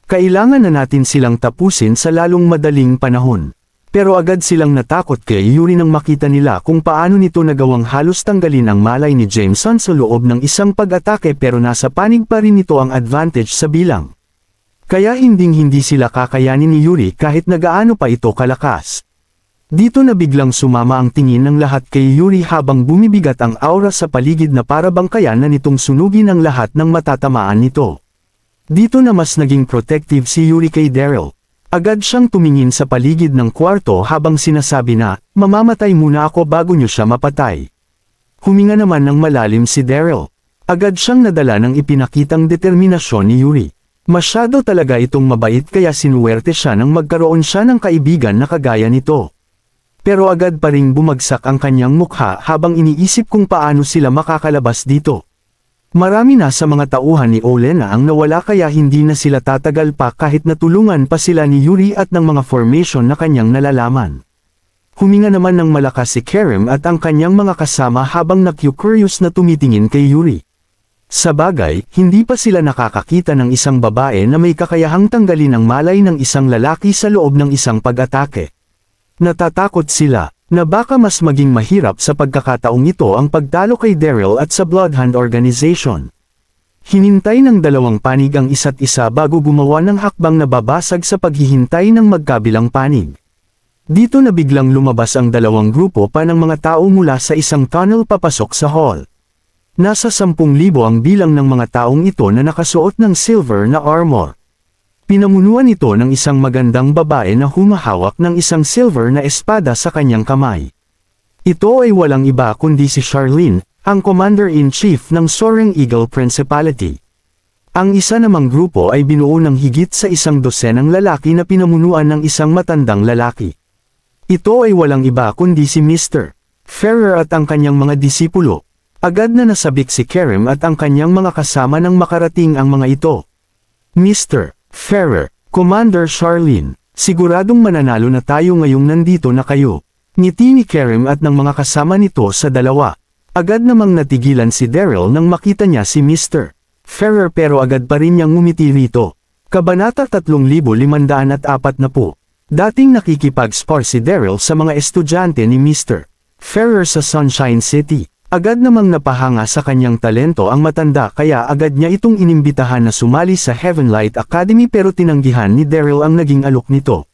S1: Kailangan na natin silang tapusin sa lalong madaling panahon. Pero agad silang natakot kay Yuri nang makita nila kung paano nito nagawang halos tanggalin ang malay ni Jameson sa loob ng isang pag-atake, pero nasa panig pa rin nito ang advantage sa bilang. Kaya hindi sila kakayanin ni Yuri kahit nagaano pa ito kalakas. Dito na biglang sumama ang tingin ng lahat kay Yuri habang bumibigat ang aura sa paligid na para bang kaya na nitong sunugin ang lahat ng matatamaan nito. Dito na mas naging protective si Yuri kay Daryl. Agad siyang tumingin sa paligid ng kwarto habang sinasabi na, "Mamamatay muna ako bago niyo siya mapatay." Huminga naman ng malalim si Daryl. Agad siyang nadala ng ipinakitang determinasyon ni Yuri. Masyado talaga itong mabait kaya sinuwerte siya nang magkaroon siya ng kaibigan na kagaya nito. Pero agad pa ring bumagsak ang kanyang mukha habang iniisip kung paano sila makakalabas dito. Marami na sa mga tauhan ni Olena ang nawala kaya hindi na sila tatagal pa kahit natulungan pa sila ni Yuri at ng mga formation na kanyang nalalaman. Huminga naman ng malakas si Kerem at ang kanyang mga kasama habang na-curious na tumitingin kay Yuri. Sa bagay, hindi pa sila nakakakita ng isang babae na may kakayahang tanggalin ang malay ng isang lalaki sa loob ng isang pag-atake. Natatakot sila, na baka mas maging mahirap sa pagkakataong ito ang pagtalo kay Daryl at sa Bloodhound Organization. Hinintay ng dalawang panig ang isa't isa bago gumawa ng hakbang na babasag sa paghihintay ng magkabilang panig. Dito na biglang lumabas ang dalawang grupo pa ng mga tao mula sa isang tunnel papasok sa hall. Nasa 10,000 ang bilang ng mga taong ito na nakasuot ng silver na armor. Pinamunuan ito ng isang magandang babae na humahawak ng isang silver na espada sa kanyang kamay. Ito ay walang iba kundi si Charlene, ang Commander-in-Chief ng Soaring Eagle Principality. Ang isa namang grupo ay binuo ng higit sa 100 lalaki na pinamunuan ng isang matandang lalaki. Ito ay walang iba kundi si Mr. Ferrer at ang kanyang mga disipulo. Agad na nasabik si Kerem at ang kanyang mga kasama nang makarating ang mga ito. "Mr. Ferrer, Commander Charlene, siguradong mananalo na tayo ngayong nandito na kayo." Ngiti ni Kerem at ng mga kasama nito sa dalawa. Agad namang natigilan si Daryl nang makita niya si Mr. Ferrer pero agad pa rin niyang ngumiti rito. Kabanata 3540. Dating nakikipag-spar si Daryl sa mga estudyante ni Mr. Ferrer sa Sunshine City. Agad namang napahanga sa kanyang talento ang matanda kaya agad niya itong inimbitahan na sumali sa Heavenlight Academy pero tinanggihan ni Daryl ang naging alok nito.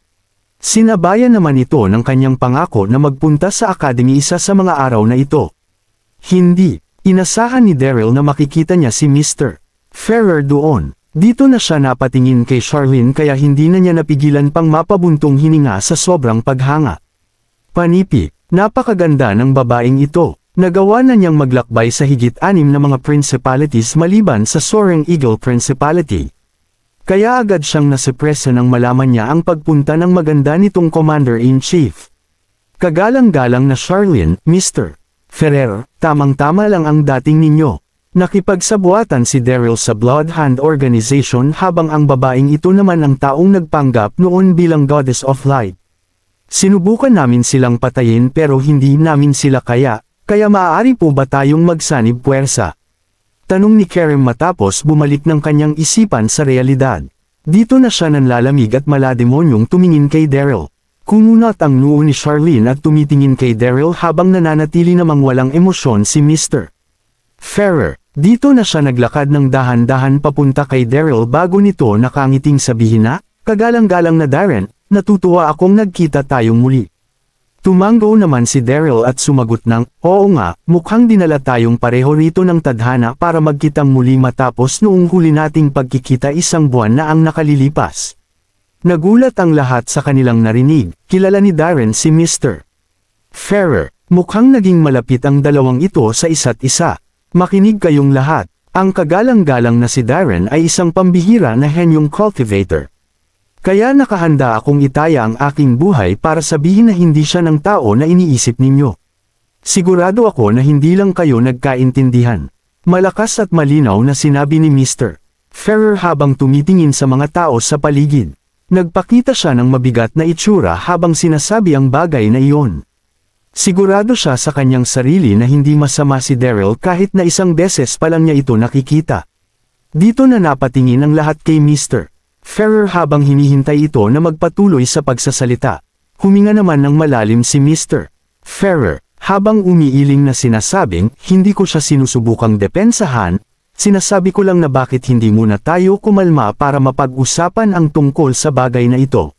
S1: Sinabayan naman ito ng kanyang pangako na magpunta sa academy isa sa mga araw na ito. Hindi, inasahan ni Daryl na makikita niya si Mr. Ferrer doon. Dito na siya napatingin kay Charlene kaya hindi na niya napigilan pang mapabuntong hininga sa sobrang paghanga. Panipi, napakaganda ng babaeng ito. Nagawa na niyang maglakbay sa higit 6 na mga principalities maliban sa Soaring Eagle Principality. Kaya agad siyang nasepresa nang malaman niya ang pagpunta ng maganda nitong Commander-in-Chief. Kagalang-galang na Charlene, "Mr. Ferrer, tamang-tama lang ang dating ninyo." Nakipagsabuatan si Daryl sa Blood Hand Organization habang ang babaeng ito naman ang taong nagpanggap noon bilang Goddess of Light. "Sinubukan namin silang patayin pero hindi namin sila kaya maaari po ba tayong magsanib puwersa?" Tanong ni Kerem matapos bumalik ng kanyang isipan sa realidad. Dito na siya nanlalamig at malademonyong tumingin kay Daryl. Kumunat ang noo ni Charlene at tumitingin kay Daryl habang nananatili namang walang emosyon si Mr. Ferrer. Dito na siya naglakad ng dahan-dahan papunta kay Daryl bago nito nakangiting sabihin na, "Kagalang-galang na Darren, natutuwa akong nagkita tayong muli." Tumango naman si Daryl at sumagot ng, "Oo nga, mukhang dinala tayong pareho rito ng tadhana para magkitang muli matapos noong huli nating pagkikita 1 buwan na ang nakalilipas." Nagulat ang lahat sa kanilang narinig, kilala ni Darren si Mr. Ferrer. Mukhang naging malapit ang dalawang ito sa isa't isa. Makinig kayong lahat. Ang kagalang-galang na si Darren ay isang pambihira na henyong cultivator. Kaya nakahanda akong itaya ang aking buhay para sabihin na hindi siya ng tao na iniisip ninyo. Sigurado ako na hindi lang kayo nagkaintindihan. Malakas at malinaw na sinabi ni Mr. Ferrer habang tumitingin sa mga tao sa paligid. Nagpakita siya ng mabigat na itsura habang sinasabi ang bagay na iyon. Sigurado siya sa kanyang sarili na hindi masama si Daryl kahit na isang beses pa lang niya ito nakikita. Dito na napatingin ang lahat kay Mr. Ferrer habang hinihintay ito na magpatuloy sa pagsasalita. Huminga naman ng malalim si Mr. Ferrer, habang umiiling na sinasabing, hindi ko siya sinusubukang depensahan, sinasabi ko lang na bakit hindi muna tayo kumalma para mapag-usapan ang tungkol sa bagay na ito.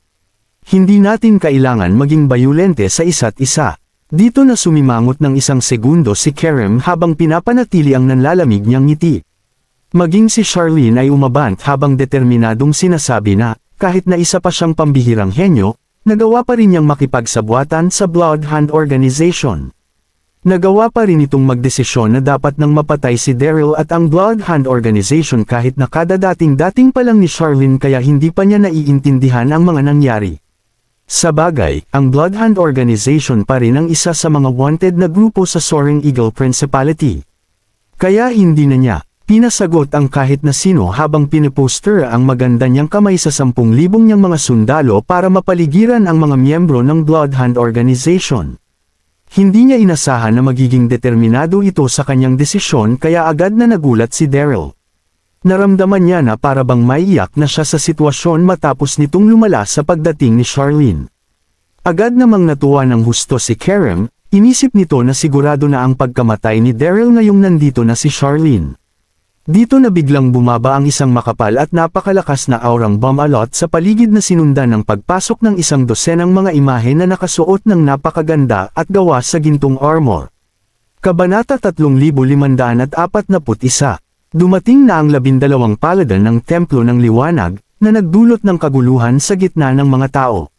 S1: Hindi natin kailangan maging bayulente sa isa't isa. Dito na sumimangot ng isang segundo si Kerem habang pinapanatili ang nanlalamig niyang ngiti. Maging si Charlene ay umabant habang determinadong sinasabi na, kahit na isa pa siyang pambihirang henyo, nagawa pa rin niyang makipagsabwatan sa Bloodhound Organization. Nagawa pa rin itong magdesisyon na dapat nang mapatay si Daryl at ang Bloodhound Organization kahit na kadadating-dating pa lang ni Charlene kaya hindi pa niya naiintindihan ang mga nangyari. Sa bagay, ang Bloodhound Organization pa rin ang isa sa mga wanted na grupo sa Soaring Eagle Principality. Kaya hindi na niya pinasagot ang kahit na sino habang piniposter ang maganda niyang kamay sa 10,000 niyang mga sundalo para mapaligiran ang mga miyembro ng Bloodhound Organization. Hindi niya inasahan na magiging determinado ito sa kanyang desisyon kaya agad na nagulat si Daryl. Naramdaman niya na para bang maiyak na siya sa sitwasyon matapos nitong lumala sa pagdating ni Charlene. Agad namang natuwa ng husto si Kerem, inisip nito na sigurado na ang pagkamatay ni Daryl ngayong nandito na si Charlene. Dito na biglang bumaba ang isang makapal at napakalakas na aurang bomb-alot sa paligid na sinundan ng pagpasok ng isang dosenang mga imahe na nakasuot ng napakaganda at gawa sa gintong armor. Kabanata 3541. Dumating na ang 12 paladin ng Templo ng Liwanag, na nagdulot ng kaguluhan sa gitna ng mga tao.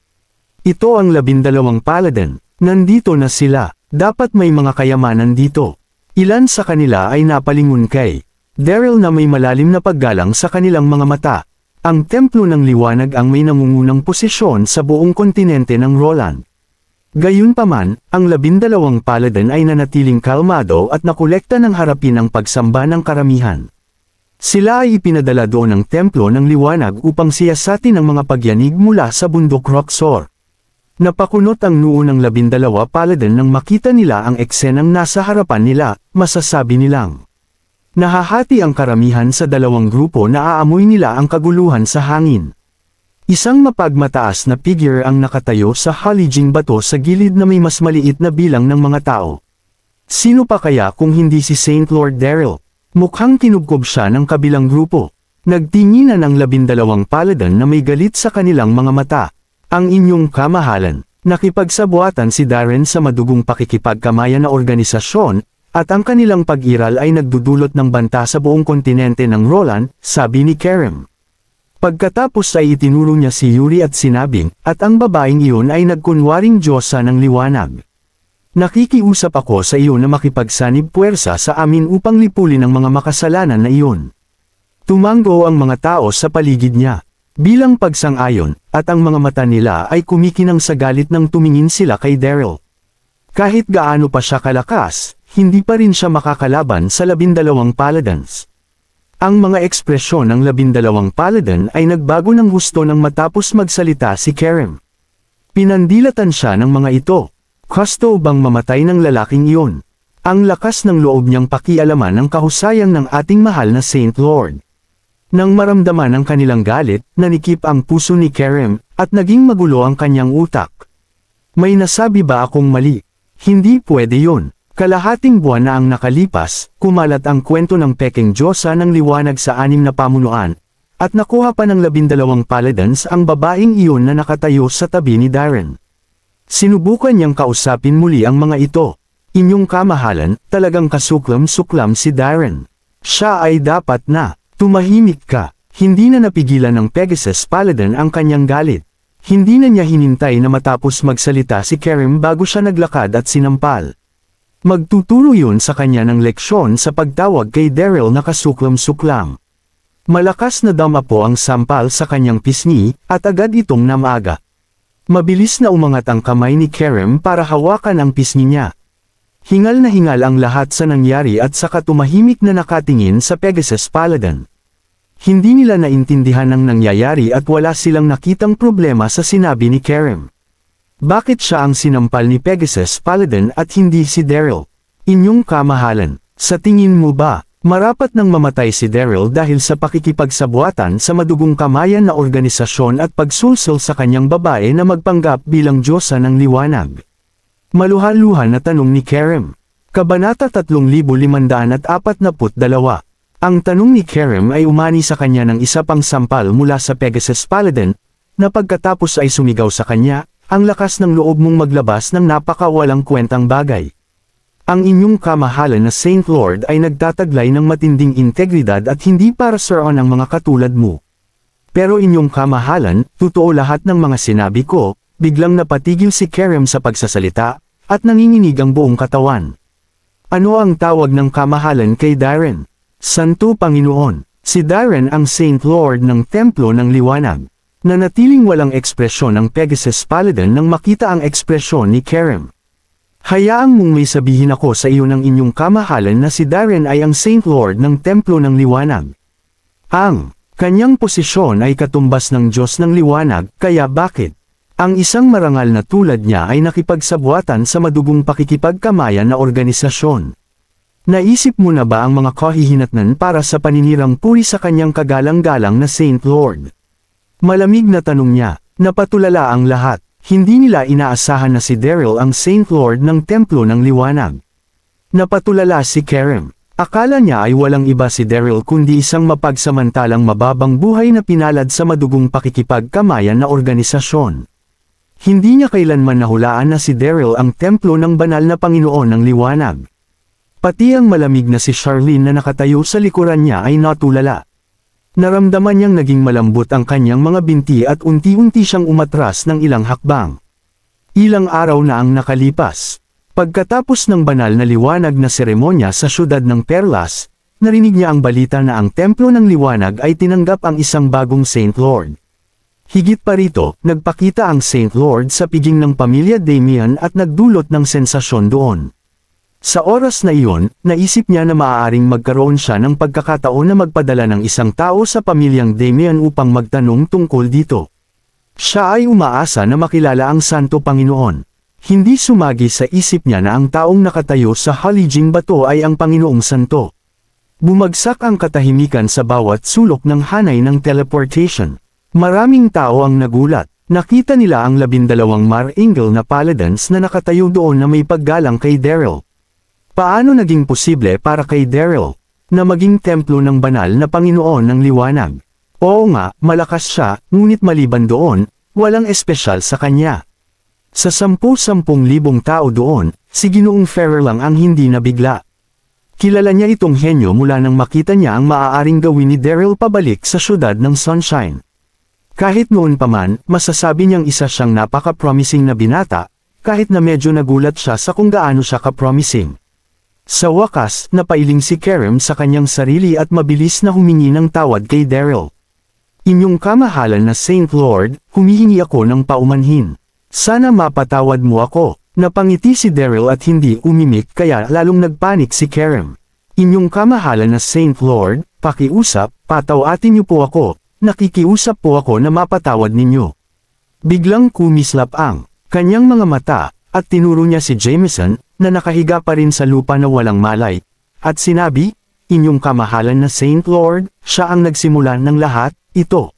S1: Ito ang 12 paladin, nandito na sila, dapat may mga kayamanan dito. Ilan sa kanila ay napalingon kay Daryl na may malalim na paggalang sa kanilang mga mata. Ang Templo ng Liwanag ang may nangungunang posisyon sa buong kontinente ng Roland. Gayunpaman, ang 12 paladin ay nanatiling kalmado at nakolekta ng harapin ang pagsamba ng karamihan. Sila ay ipinadala doon ng Templo ng Liwanag upang siyasatin ang mga pagyanig mula sa bundok Roxor. Napakunot ang noo ng 12 paladin nang makita nila ang eksenang nasa harapan nila, masasabi nilang nahahati ang karamihan sa dalawang grupo na aamoy nila ang kaguluhan sa hangin. Isang mapagmataas na figure ang nakatayo sa halijing bato sa gilid na may mas maliit na bilang ng mga tao. Sino pa kaya kung hindi si Saint Lord Daryl? Mukhang kinubkob siya ng kabilang grupo. Nagtinginan ang 12 paladin na may galit sa kanilang mga mata. Ang inyong kamahalan, nakipagsabuatan si Darren sa madugong pakikipagkamayan na organisasyon, at ang kanilang pag-iral ay nagdudulot ng banta sa buong kontinente ng Roland, sabi ni Kerem. Pagkatapos ay itinuro niya si Yuri at sinabing, at ang babaeng iyon ay nagkunwaring Diyosa ng Liwanag. Nakikiusap ako sa iyo na makipagsanib puwersa sa amin upang lipulin ang mga makasalanan na iyon. Tumango ang mga tao sa paligid niya. Bilang pagsang-ayon, at ang mga mata nila ay kumikinang sa galit nang tumingin sila kay Daryl. Kahit gaano pa siya kalakas, hindi pa rin siya makakalaban sa 12 paladins. Ang mga ekspresyon ng 12 paladin ay nagbago ng husto nang matapos magsalita si Kerem. Pinandilatan siya ng mga ito. Gusto bang mamatay ng lalaking iyon? Ang lakas ng loob niyang pakialaman ang kahusayang ng ating mahal na Saint Lord. Nang maramdaman ang kanilang galit, nanikip ang puso ni Kerem, at naging magulo ang kanyang utak. May nasabi ba akong mali? Hindi pwede yun. Kalahating buwan na ang nakalipas, kumalat ang kwento ng peking Diyosa ng Liwanag sa 6 na pamunuan, at nakuha pa ng 12 paladins ang babaeng iyon na nakatayo sa tabi ni Darren. Sinubukan niyang kausapin muli ang mga ito. Inyong kamahalan, talagang kasuklam-suklam si Darren. Siya ay dapat na, tumahimik ka. Hindi na napigilan ng Pegasus Paladin ang kanyang galit. Hindi na niya hinintay na matapos magsalita si Kerem bago siya naglakad at sinampal. Magtuturo yun sa kanya ng leksyon sa pagtawag kay Daryl na kasuklam-suklam. Malakas na dama po ang sampal sa kanyang pisngi, at agad itong namaga. Mabilis na umangat ang kamay ni Kerem para hawakan ang pisngi niya. Hingal na hingal ang lahat sa nangyari at saka tumahimik na nakatingin sa Pegasus Paladin. Hindi nila naintindihan ang nangyayari at wala silang nakitang problema sa sinabi ni Kerem. Bakit siya ang sinampal ni Pegasus Paladin at hindi si Daryl? Inyong kamahalan, sa tingin mo ba, marapat nang mamatay si Daryl dahil sa pakikipagsabuatan sa madugong kamayan na organisasyon at pagsulsul sa kanyang babae na magpanggap bilang Diyosa ng Liwanag? Maluhan-luhan na tanong ni Kerem. Kabanata 3542. Ang tanong ni Kerem ay umani sa kanya ng isa pang sampal mula sa Pegasus Paladin, na pagkatapos ay sumigaw sa kanya, ang lakas ng loob mong maglabas ng napakawalang kwentang bagay. Ang inyong kamahalan na Saint Lord ay nagtataglay ng matinding integridad at hindi para siraan ang mga katulad mo. Pero inyong kamahalan, totoo lahat ng mga sinabi ko, biglang napatigil si Kerem sa pagsasalita, at nanginginig ang buong katawan. Ano ang tawag ng kamahalan kay Darren? Santo Panginoon, si Darren ang Saint Lord ng Templo ng Liwanag. Nanatiling walang ekspresyon ang Pegasus Paladin nang makita ang ekspresyon ni Kerem. Hayaang mong may sabihin ako sa iyo ng inyong kamahalan na si Darren ay ang Saint Lord ng Templo ng Liwanag. Ang kanyang posisyon ay katumbas ng Diyos ng Liwanag, kaya bakit? Ang isang marangal na tulad niya ay nakipagsabuatan sa madugong pakikipagkamayan na organisasyon. Naisip mo na ba ang mga kahihinatnan para sa paninirang puri sa kanyang kagalang-galang na Saint Lord? Malamig na tanong niya, napatulala ang lahat. Hindi nila inaasahan na si Daryl ang Saint Lord ng Templo ng Liwanag. Napatulala si Kerem. Akala niya ay walang iba si Daryl kundi isang mapagsamantalang mababang buhay na pinalad sa madugong pakikipagkamayan na organisasyon. Hindi niya kailanman nahulaan na si Daryl ang templo ng banal na Panginoon ng Liwanag. Pati ang malamig na si Charlene na nakatayo sa likuran niya ay natulala. Naramdaman niyang naging malambot ang kanyang mga binti at unti-unti siyang umatras ng ilang hakbang. Ilang araw na ang nakalipas. Pagkatapos ng banal na liwanag na seremonya sa siyudad ng Perlas, narinig niya ang balita na ang Templo ng Liwanag ay tinanggap ang isang bagong Saint Lord. Higit pa rito, nagpakita ang Saint Lord sa piging ng pamilya Damian at nagdulot ng sensasyon doon. Sa oras na iyon, naisip niya na maaaring magkaroon siya ng pagkakataon na magpadala ng isang tao sa pamilyang Damian upang magtanong tungkol dito. Siya ay umaasa na makilala ang Santo Panginoon. Hindi sumagi sa isip niya na ang taong nakatayo sa halijing bato ay ang Panginoong Santo. Bumagsak ang katahimikan sa bawat sulok ng hanay ng teleportation. Maraming tao ang nagulat. Nakita nila ang 12 Mar-Angel na Paladins na nakatayo doon na may paggalang kay Daryl. Paano naging posible para kay Daryl na maging templo ng banal na Panginoon ng Liwanag? Oo nga, malakas siya, ngunit maliban doon, walang espesyal sa kanya. Sa 10,000 tao doon, si Ginoong Ferrer lang ang hindi nabigla. Kilala niya itong henyo mula nang makita niya ang maaaring gawin ni Daryl pabalik sa siyudad ng Sunshine. Kahit noon pa man, masasabi niyang isa siyang napaka-promising na binata, kahit na medyo nagulat siya sa kung gaano siya ka-promising. Sa wakas, napailing si Kerem sa kanyang sarili at mabilis na humingi ng tawad kay Daryl. Inyong kamahalan na Saint Lord, humihingi ako ng paumanhin. Sana mapatawad mo ako. Napangiti si Daryl at hindi umimik kaya lalong nagpanik si Kerem. Inyong kamahalan na Saint Lord, pakiusap, patawatin niyo po ako. Nakikiusap po ako na mapatawad ninyo. Biglang kumislap ang kanyang mga mata, at tinuro niya si Jameson, na nakahiga pa rin sa lupa na walang malay, at sinabi, inyong kamahalan na Saint Lord, siya ang nagsimula ng lahat, ito.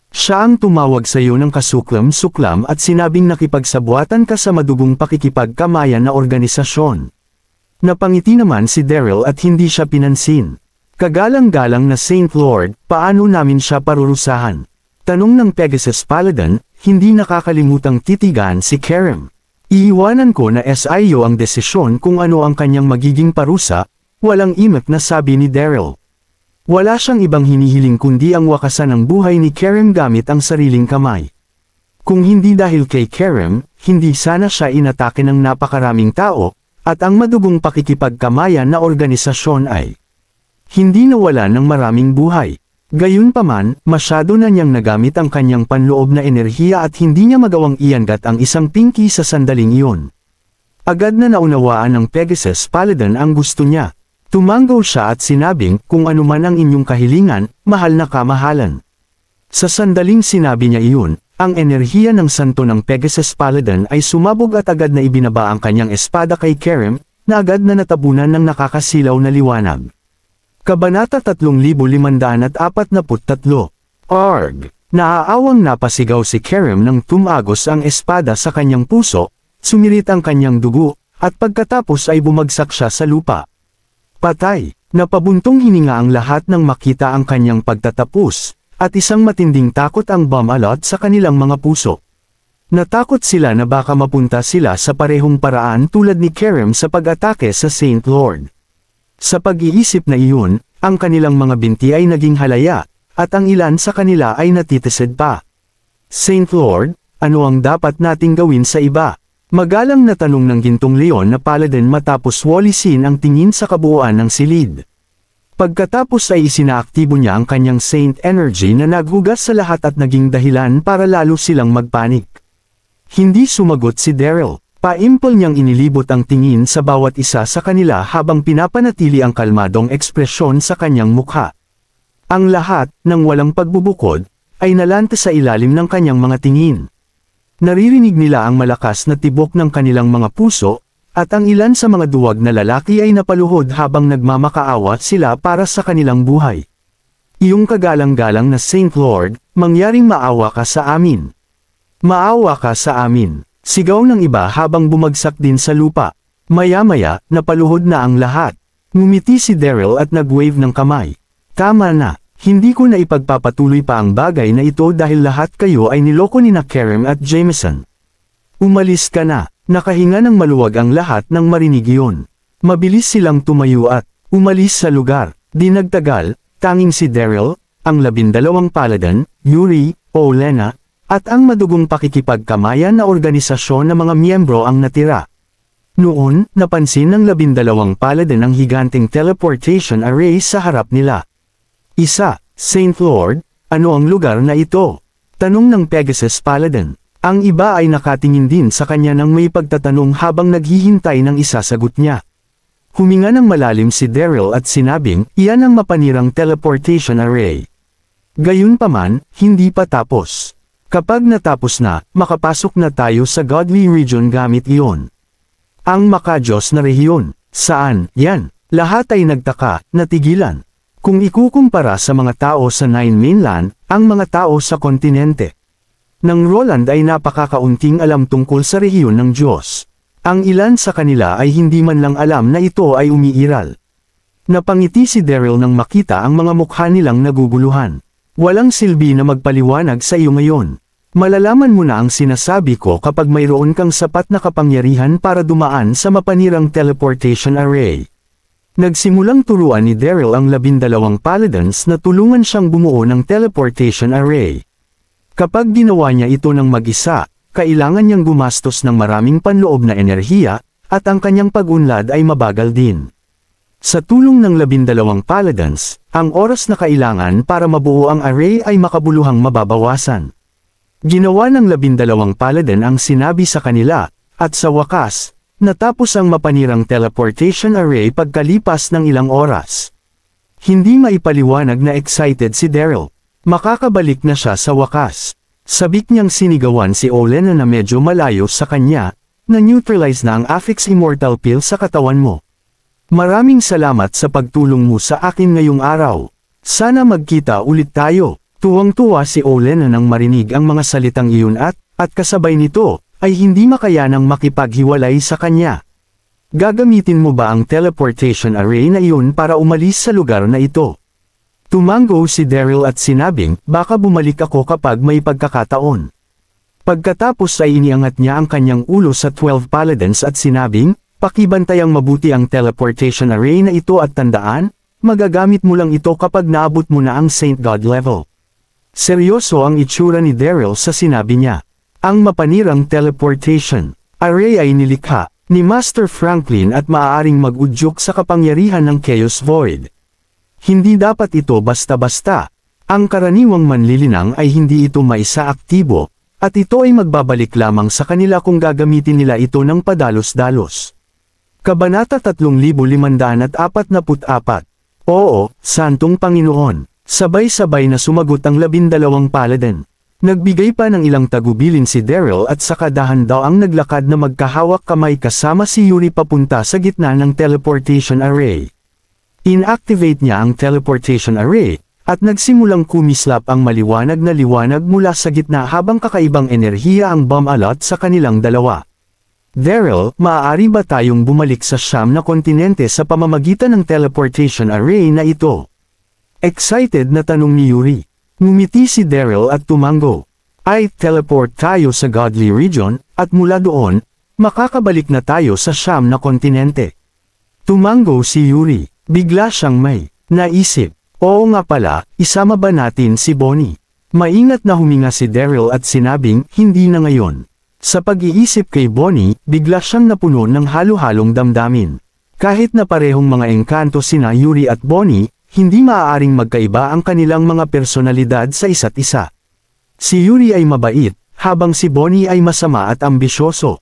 S1: Siya ang tumawag sa iyo ng kasuklam-suklam at sinabing nakipagsabuatan ka sa madugong pakikipagkamayan na organisasyon. Napangiti naman si Daryl at hindi siya pinansin. Kagalang-galang na Saint Lord, paano namin siya parurusahan? Tanong ng Pegasus Paladin, hindi nakakalimutang titigan si Kerem. Iiwanan ko na SIO ang desisyon kung ano ang kanyang magiging parusa, walang imak na sabi ni Daryl. Wala siyang ibang hinihiling kundi ang wakasan ng buhay ni Kerem gamit ang sariling kamay. Kung hindi dahil kay Kerem, hindi sana siya inatake ng napakaraming tao, at ang madugong pakikipagkamayan na organisasyon ay hindi nawala ng maraming buhay. Gayunpaman, masyado na niyang nagamit ang kanyang panloob na enerhiya at hindi niya magawang iangat ang isang pinky sa sandaling iyon. Agad na naunawaan ng Pegasus Paladin ang gusto niya. Tumanggaw siya at sinabing, kung anuman ang inyong kahilingan, mahal na kamahalan. Sa sandaling sinabi niya iyon, ang enerhiya ng santo ng Pegasus Paladin ay sumabog at agad na ibinaba ang kanyang espada kay Kerem, na agad na natabunan ng nakakasilaw na liwanag. Kabanata 3543 Arg! Naaawang napasigaw si Kerem nang tumagos ang espada sa kanyang puso, sumirit ang kanyang dugo, at pagkatapos ay bumagsak siya sa lupa. Patay! Napabuntong hininga ang lahat nang makita ang kanyang pagtatapos, at isang matinding takot ang bumalot sa kanilang mga puso. Natakot sila na baka mapunta sila sa parehong paraan tulad ni Kerem sa pag-atake sa Saint Lord. Sa pag-iisip na iyon, ang kanilang mga binti ay naging halaya, at ang ilan sa kanila ay natitisid pa. Saint Lord, ano ang dapat nating gawin sa iba? Magalang na tanong ng Gintong Leon na Paladin matapos walisin ang tingin sa kabuuan ng silid. Pagkatapos ay isinaaktibo niya ang kanyang Saint Energy na naghugas sa lahat at naging dahilan para lalo silang magpanik. Hindi sumagot si Daryl. Paimpol niyang inilibot ang tingin sa bawat isa sa kanila habang pinapanatili ang kalmadong ekspresyon sa kanyang mukha. Ang lahat, nang walang pagbubukod, ay nalanta sa ilalim ng kanyang mga tingin. Naririnig nila ang malakas na tibok ng kanilang mga puso, at ang ilan sa mga duwag na lalaki ay napaluhod habang nagmamakaawa sila para sa kanilang buhay. Iyong kagalang-galang na Saint Lord, mangyaring maawa ka sa amin. Maawa ka sa amin. Sigaw ng iba habang bumagsak din sa lupa. Maya-maya, napaluhod na ang lahat. Ngumiti si Daryl at nag-wave ng kamay. Tama na, hindi ko na ipagpapatuloy pa ang bagay na ito dahil lahat kayo ay niloko ni Kerem at Jameson. Umalis ka na, nakahinga ng maluwag ang lahat nang marinig iyon. Mabilis silang tumayo at umalis sa lugar. Di nagtagal, tanging si Daryl, ang 12 Paladin, Yuri, Olenna, at ang madugong pakikipagkamayan na organisasyon ng mga miyembro ang natira. Noon, napansin ng 12 Paladin ang higanteng teleportation array sa harap nila. Isa, Saint Lord, ano ang lugar na ito? Tanong ng Pegasus Paladin. Ang iba ay nakatingin din sa kanya nang may pagtatanong habang naghihintay ng isasagot niya. Huminga ng malalim si Daryl at sinabing, iyan ang mapanirang teleportation array. Gayunpaman, hindi pa tapos. Kapag natapos na, makapasok na tayo sa Godly Region gamit iyon. Ang makajos na rehiyon. Saan? Yan. Lahat ay nagtaka, natigilan. Kung ikukumpara sa mga tao sa Nine Mainland, ang mga tao sa kontinente. Nang Roland ay napakakaunting alam tungkol sa rehiyon ng Diyos. Ang ilan sa kanila ay hindi man lang alam na ito ay umiiral. Napangiti si Daryl nang makita ang mga mukha nilang naguguluhan. Walang silbi na magpaliwanag sa iyo ngayon. Malalaman mo na ang sinasabi ko kapag mayroon kang sapat na kapangyarihan para dumaan sa mapanirang teleportation array. Nagsimulang turuan ni Daryl ang 12 Paladins na tulungan siyang bumuo ng teleportation array. Kapag ginawa niya ito ng mag-isa, kailangan niyang gumastos ng maraming panloob na enerhiya, at ang kanyang pag-unlad ay mabagal din. Sa tulong ng 12 Paladins, ang oras na kailangan para mabuo ang array ay makabuluhang mababawasan. Ginawa ng 12 Paladin ang sinabi sa kanila, at sa wakas, natapos ang mapanirang teleportation array pagkalipas ng ilang oras. Hindi maipaliwanag na excited si Daryl. Makakabalik na siya sa wakas. Sabik niyang sinigawan si Olenna na medyo malayo sa kanya, na-neutralize na ang Affix Immortal Pill sa katawan mo. Maraming salamat sa pagtulong mo sa akin ngayong araw. Sana magkita ulit tayo. Tuwang-tuwa si Olenna nang marinig ang mga salitang iyon at kasabay nito, ay hindi makayanang makipaghiwalay sa kanya. Gagamitin mo ba ang teleportation array na iyon para umalis sa lugar na ito? Tumango si Daryl at sinabing, baka bumalik ako kapag may pagkakataon. Pagkatapos ay iniangat niya ang kanyang ulo sa 12 Paladins at sinabing, pakibantayang mabuti ang teleportation array na ito at tandaan, magagamit mo lang ito kapag naabot mo na ang Saint God level. Seryoso ang itsura ni Daryl sa sinabi niya. Ang mapanirang teleportation array ay nilikha ni Master Franklin at maaaring mag-udyok sa kapangyarihan ng Chaos Void. Hindi dapat ito basta-basta. Ang karaniwang manlilinang ay hindi ito maisaaktibo, at ito ay magbabalik lamang sa kanila kung gagamitin nila ito ng padalos-dalos. Kabanata 3544. Oo, Santong Panginoon. Sabay-sabay na sumagot ang 12 paladin. Nagbigay pa ng ilang tagubilin si Daryl at saka dahan-daw ang naglakad na magkahawak kamay kasama si Yuri papunta sa gitna ng teleportation array. Inactivate niya ang teleportation array, at nagsimulang kumislap ang maliwanag na liwanag mula sa gitna habang kakaibang enerhiya ang bumalot sa kanilang dalawa. Daryl, maaari ba tayong bumalik sa siyam na kontinente sa pamamagitan ng teleportation array na ito? Excited na tanong ni Yuri. Ngumiti si Daryl at tumango. Ay, teleport tayo sa Godly Region, at mula doon, makakabalik na tayo sa siyam na kontinente. Tumango si Yuri. Bigla siyang may naisip. Oo nga pala, isama ba natin si Bonnie? Maingat na huminga si Daryl at sinabing, hindi na ngayon. Sa pag-iisip kay Bonnie, bigla siyang napuno ng halo-halong damdamin. Kahit na parehong mga engkanto sina Yuri at Bonnie, hindi maaaring magkaiba ang kanilang mga personalidad sa isa't isa. Si Yuri ay mabait, habang si Bonnie ay masama at ambisyoso.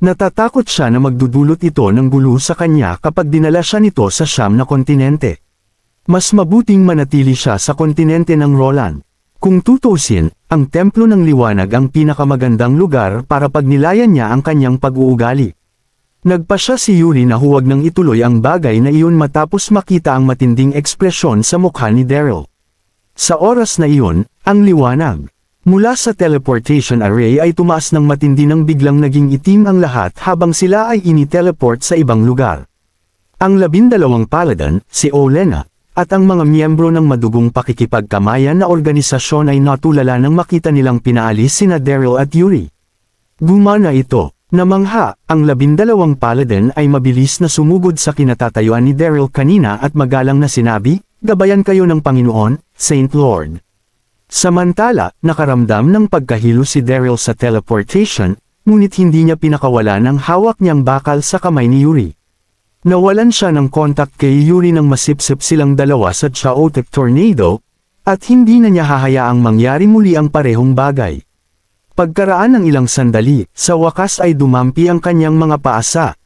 S1: Natatakot siya na magdudulot ito ng gulo sa kanya kapag dinala siya nito sa siyam na kontinente. Mas mabuting manatili siya sa kontinente ng Roland. Kung tutusin, ang Templo ng Liwanag ang pinakamagandang lugar para pagnilayan niya ang kanyang pag-uugali. Nagpasya si Yuri na huwag nang ituloy ang bagay na iyon matapos makita ang matinding ekspresyon sa mukha ni Daryl. Sa oras na iyon, ang liwanag mula sa teleportation array ay tumaas ng matindi nang biglang naging itim ang lahat habang sila ay ini-teleport sa ibang lugar. Ang 12 paladin, si Olena, at ang mga miyembro ng madugong pakikipagkamayan na organisasyon ay natulala nang makita nilang pinaalis sina Daryl at Yuri. Gumana ito. Namangha, ang 12 paladin ay mabilis na sumugod sa kinatatayuan ni Daryl kanina at magalang na sinabi, gabayan kayo ng Panginoon, Saint Lord. Samantala, nakaramdam ng pagkahilo si Daryl sa teleportation, ngunit hindi niya pinakawala ng hawak niyang bakal sa kamay ni Yuri. Nawalan siya ng kontak kay Yuri nang masipsip silang dalawa sa chaotic tornado, at hindi na niya hahayaang mangyari muli ang parehong bagay. Pagkaraan ng ilang sandali, sa wakas ay dumampi ang kanyang mga paasa.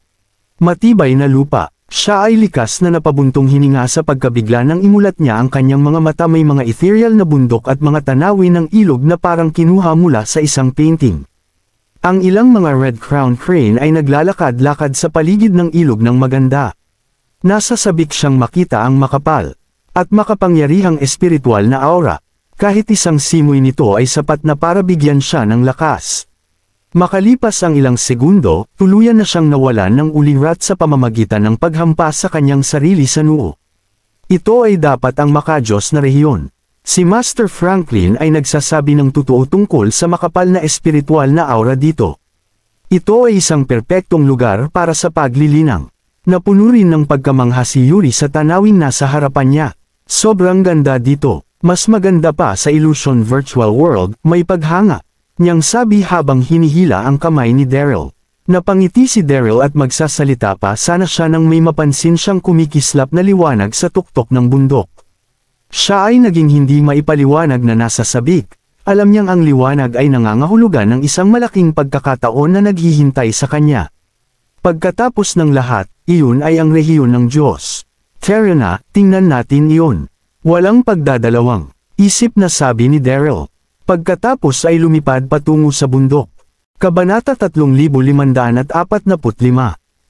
S1: Matibay na lupa, siya ay likas na napabuntong hininga sa pagkabigla nang imulat niya ang kanyang mga mata, may mga ethereal na bundok at mga tanawin ng ilog na parang kinuha mula sa isang painting. Ang ilang mga red crown crane ay naglalakad-lakad sa paligid ng ilog ng maganda. Nasa sabik siyang makita ang makapal at makapangyarihang espiritual na aura. Kahit isang simoy nito ay sapat na para bigyan siya ng lakas. Makalipas ang ilang segundo, tuluyan na siyang nawalan ng ulirat sa pamamagitan ng paghampas sa kanyang sarili sa noo. Ito ay dapat ang makadiyos na rehiyon. Si Master Franklin ay nagsasabi ng totoo tungkol sa makapal na espiritual na aura dito. Ito ay isang perpektong lugar para sa paglilinang. Napuno rin ng pagkamangha si Yuri sa tanawing nasa harapan niya. Sobrang ganda dito. Mas maganda pa sa Illusion Virtual World, may paghanga. Niyang sabi habang hinihila ang kamay ni Daryl. Napangiti si Daryl at magsasalita pa sana siya nang may mapansin siyang kumikislap na liwanag sa tuktok ng bundok. Siya ay naging hindi maipaliwanag na nasa sabik. Alam niyang ang liwanag ay nangangahulugan ng isang malaking pagkakataon na naghihintay sa kanya. Pagkatapos ng lahat, iyon ay ang rehiyon ng Diyos. Tara na, tingnan natin iyon. Walang pagdadalawang isip na sabi ni Daryl. Pagkatapos ay lumipad patungo sa bundok. Kabanata 3545.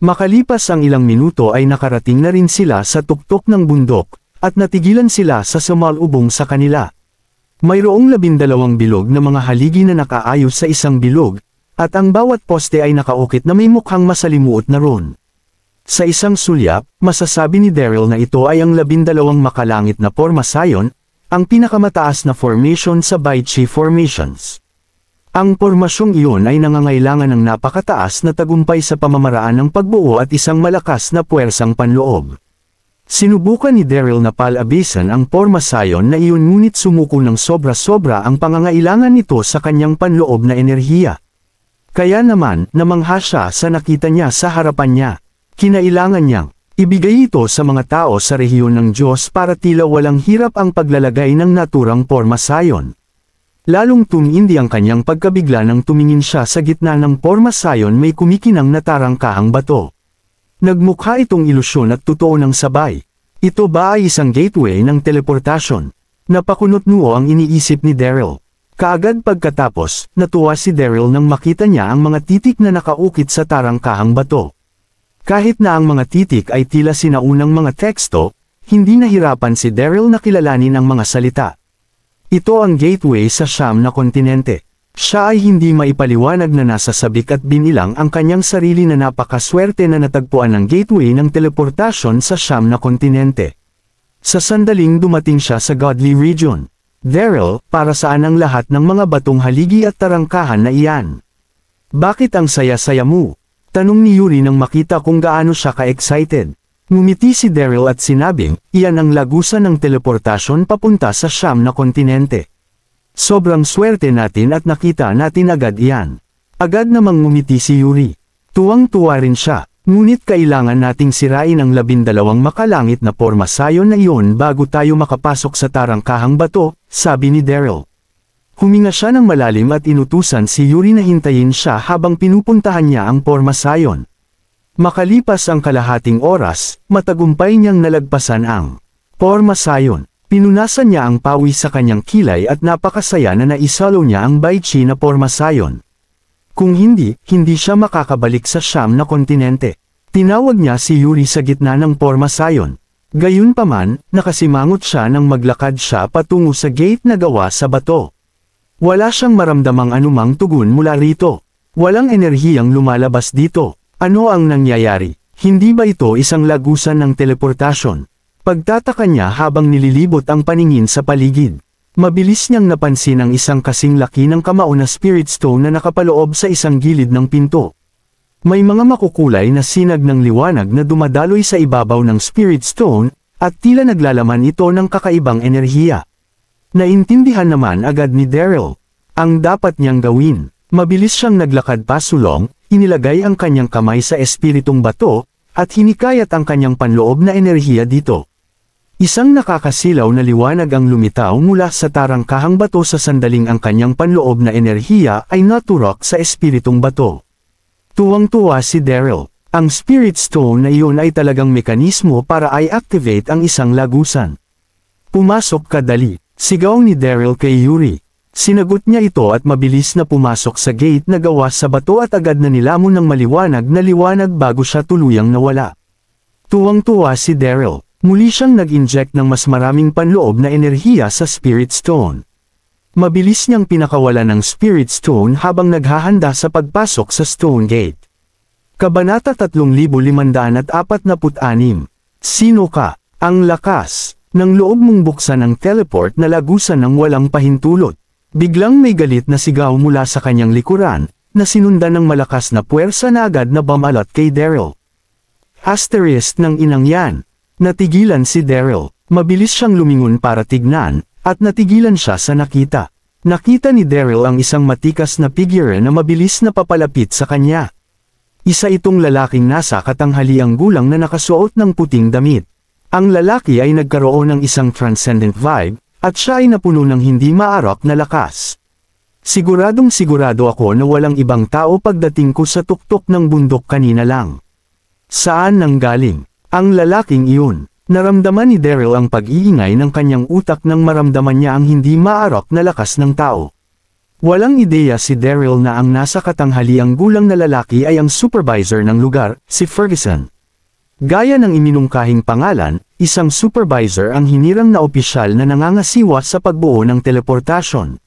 S1: Makalipas ang ilang minuto ay nakarating na rin sila sa tuktok ng bundok, at natigilan sila sa sumalubong sa kanila. Mayroong 12 bilog na mga haligi na nakaayos sa isang bilog, at ang bawat poste ay nakaukit na may mukhang masalimuot na ron. Sa isang sulyap, masasabi ni Daryl na ito ay ang 12 makalangit na pormasayon, ang pinakamataas na formation sa Baichi formations. Ang pormasyong iyon ay nangangailangan ng napakataas na tagumpay sa pamamaraan ng pagbuo at isang malakas na puwersang panloob. Sinubukan ni Daryl na palabisan ang pormasayon na iyon ngunit sumuko ng sobra-sobra ang pangangailangan nito sa kanyang panloob na enerhiya. Kaya naman, namangha siya sa nakita niya sa harapan niya. Kinailangan niyang Ibigay ito sa mga tao sa rehiyon ng Diyos para tila walang hirap ang paglalagay ng naturang porma sayon. Lalong tumindi ang kanyang pagkabigla nang tumingin siya sa gitna ng porma sayon may kumikinang na tarangkahang bato. Nagmukha itong ilusyon at totoo ng sabay. Ito ba ay isang gateway ng teleportasyon? Napakunot-nuo ang iniisip ni Daryl. Kaagad pagkatapos, natuwa si Daryl nang makita niya ang mga titik na nakaukit sa tarangkahang bato. Kahit na ang mga titik ay tila sinaunang mga teksto, hindi nahirapan si Daryl na kilalanin ang mga salita. Ito ang gateway sa siyam na kontinente. Siya ay hindi maipaliwanag na nasa sabik at binilang ang kanyang sarili na napakaswerte na natagpuan ng gateway ng teleportasyon sa siyam na kontinente. Sa sandaling dumating siya sa Godly Region. Daryl, para saan ang lahat ng mga batong haligi at tarangkahan na iyan? Bakit ang saya-saya mo? Tanong ni Yuri nang makita kung gaano siya ka-excited. Ngumiti si Daryl at sinabing, iyan ang lagusan ng teleportasyon papunta sa siyam na kontinente. Sobrang swerte natin at nakita natin agad iyan. Agad namang ngumiti si Yuri. Tuwang-tuwa rin siya. Ngunit kailangan nating sirain ang 12 makalangit na porma sayon na iyon bago tayo makapasok sa tarangkahang bato, sabi ni Daryl. Huminga siya ng malalim at inutusan si Yuri na hintayin siya habang pinupuntahan niya ang porma sayon. Makalipas ang kalahating oras, matagumpay niyang nalagpasan ang porma sayon. Pinunasan niya ang pawi sa kanyang kilay at napakasaya na naisalo niya ang Baichi na porma sayon. Kung hindi siya makakabalik sa siyam na kontinente. Tinawag niya si Yuri sa gitna ng porma sayon. Gayunpaman, nakasimangot siya nang maglakad siya patungo sa gate na gawa sa bato. Wala siyang maramdamang anumang tugon mula rito. Walang enerhiyang lumalabas dito. Ano ang nangyayari? Hindi ba ito isang lagusan ng teleportasyon? Pagtataka niya habang nililibot ang paningin sa paligid. Mabilis niyang napansin ang isang kasing laki ng kamao na spirit stone na nakapaloob sa isang gilid ng pinto. May mga makukulay na sinag ng liwanag na dumadaloy sa ibabaw ng spirit stone, at tila naglalaman ito ng kakaibang enerhiya. Naintindihan naman agad ni Daryl ang dapat niyang gawin. Mabilis siyang naglakad pasulong, inilagay ang kanyang kamay sa espiritong bato, at hinikayat ang kanyang panloob na enerhiya dito. Isang nakakasilaw na liwanag ang lumitaw mula sa tarangkahang bato sa sandaling ang kanyang panloob na enerhiya ay naturok sa espiritong bato. Tuwang-tuwa si Daryl. Ang spirit stone na iyon ay talagang mekanismo para i-activate ang isang lagusan. Pumasok ka dali, sigaw ni Daryl kay Yuri. Sinagot niya ito at mabilis na pumasok sa gate na gawa sa bato at agad na nilamon ng maliwanag na liwanag bago siya tuluyang nawala. Tuwang-tuwa si Daryl. Muli siyang nag-inject ng mas maraming panloob na enerhiya sa Spirit Stone. Mabilis niyang pinakawala ng Spirit Stone habang naghahanda sa pagpasok sa Stone Gate. Kabanata 3546. Sino ka? Ang lakas ng loob mong buksan ang teleport na lagusan ng walang pahintulot. Biglang may galit na sigaw mula sa kanyang likuran, na sinundan ng malakas na puwersa na agad na bumalot kay Daryl. Asterisk ng inang yan. Natigilan si Daryl. Mabilis siyang lumingon para tignan, at natigilan siya sa nakita. Nakita ni Daryl ang isang matikas na figure na mabilis na papalapit sa kanya. Isa itong lalaking nasa katanghaliang gulang na nakasuot ng puting damit. Ang lalaki ay nagkaroon ng isang transcendent vibe, at siya ay napuno ng hindi maarap na lakas. Siguradong sigurado ako na walang ibang tao pagdating ko sa tuktok ng bundok kanina lang. Saan nanggaling ang lalaking iyon? Naramdaman ni Daryl ang pag-iingay ng kanyang utak nang maramdaman niya ang hindi maarap na lakas ng tao. Walang ideya si Daryl na ang nasa katanghaliang gulang na lalaki ay ang supervisor ng lugar, si Ferguson. Gaya ng iminungkahing pangalan, isang supervisor ang hinirang na opisyal na nangangasiwa sa pagbuo ng teleportasyon.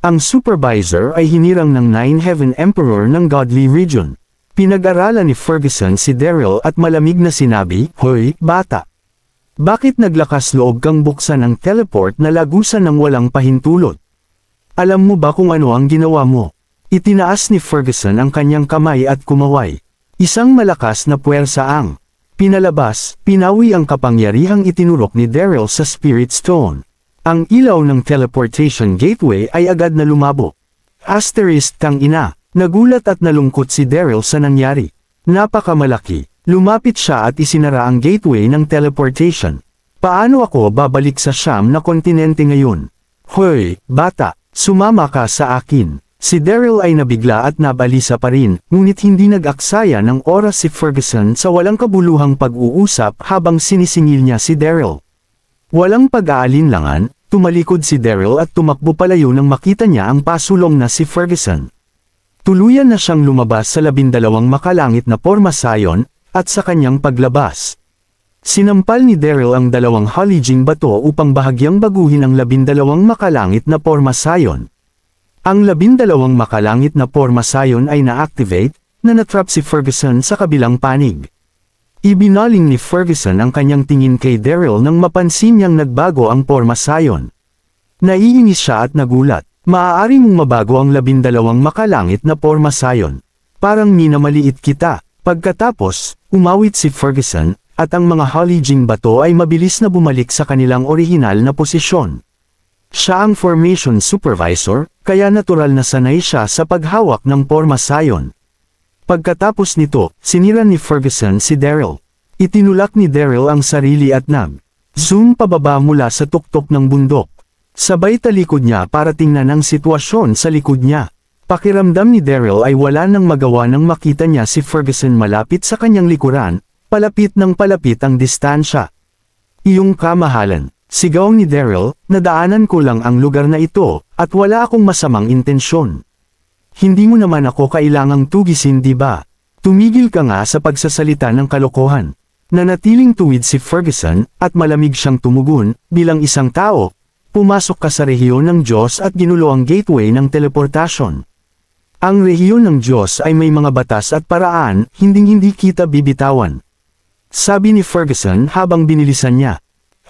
S1: Ang supervisor ay hinirang ng Nine Heaven Emperor ng Godly Region. Pinag-aralan ni Ferguson si Daryl at malamig na sinabi, "Hoy, bata! Bakit naglakas loob kang buksan ang teleport na lagusan ng walang pahintulot? Alam mo ba kung ano ang ginawa mo?" Itinaas ni Ferguson ang kanyang kamay at kumaway. Isang malakas na puwersa ang pinalabas, pinawi ang kapangyarihang itinurok ni Daryl sa Spirit Stone. Ang ilaw ng teleportation gateway ay agad na lumabo. Asterisk tang ina. Nagulat at nalungkot si Daryl sa nangyari. Napakamalaki. Lumapit siya at isinara ang gateway ng teleportation. Paano ako babalik sa siyam na kontinente ngayon? Hoy, bata, sumama ka sa akin. Si Daryl ay nabigla at nabalisa pa rin, ngunit hindi nag-aksaya ng oras si Ferguson sa walang kabuluhang pag-uusap habang sinisingil niya si Daryl. Walang pag-aalinlangan, tumalikod si Daryl at tumakbo palayo nang makita niya ang pasulong na si Ferguson. Tuluyan na siyang lumabas sa 12 makalangit na pormasayon, at sa kanyang paglabas, sinampal ni Daryl ang 2 halijing bato upang bahagyang baguhin ang 12 makalangit na pormasayon. Ang 12 makalangit na pormasayon ay na-activate, na natrap si Ferguson sa kabilang panig. Ibinaling ni Ferguson ang kanyang tingin kay Daryl nang mapansin niyang nagbago ang pormasayon. Naiinis siya at nagulat. Maaari mong mabago ang 12 makalangit na pormasayon. Parang minamaliit kita. Pagkatapos, umawit si Ferguson, at ang mga halijing bato ay mabilis na bumalik sa kanilang orihinal na posisyon. Siya ang formation supervisor, kaya natural na sanay siya sa paghawak ng pormasayon. Pagkatapos nito, sinira ni Ferguson si Daryl. Itinulak ni Daryl ang sarili at zoom pababa mula sa tuktok ng bundok. Sabay talikod niya para tingnan ang sitwasyon sa likod niya. Pakiramdam ni Daryl ay wala nang magawa nang makita niya si Ferguson malapit sa kanyang likuran, palapit ng palapit ang distansya. Iyong kamahalan. Sigaw ni Daryl, nadaanan ko lang ang lugar na ito, at wala akong masamang intensyon. Hindi mo naman ako kailangang tugisin, di ba? Tumigil ka nga sa pagsasalita ng kalokohan. Nanatiling tuwid si Ferguson, at malamig siyang tumugon, bilang isang tao, pumasok ka sa rehiyon ng Diyos at ginulo ang gateway ng teleportasyon. Ang rehiyon ng Diyos ay may mga batas at paraan, hinding-hindi kita bibitawan. Sabi ni Ferguson habang binilisan niya.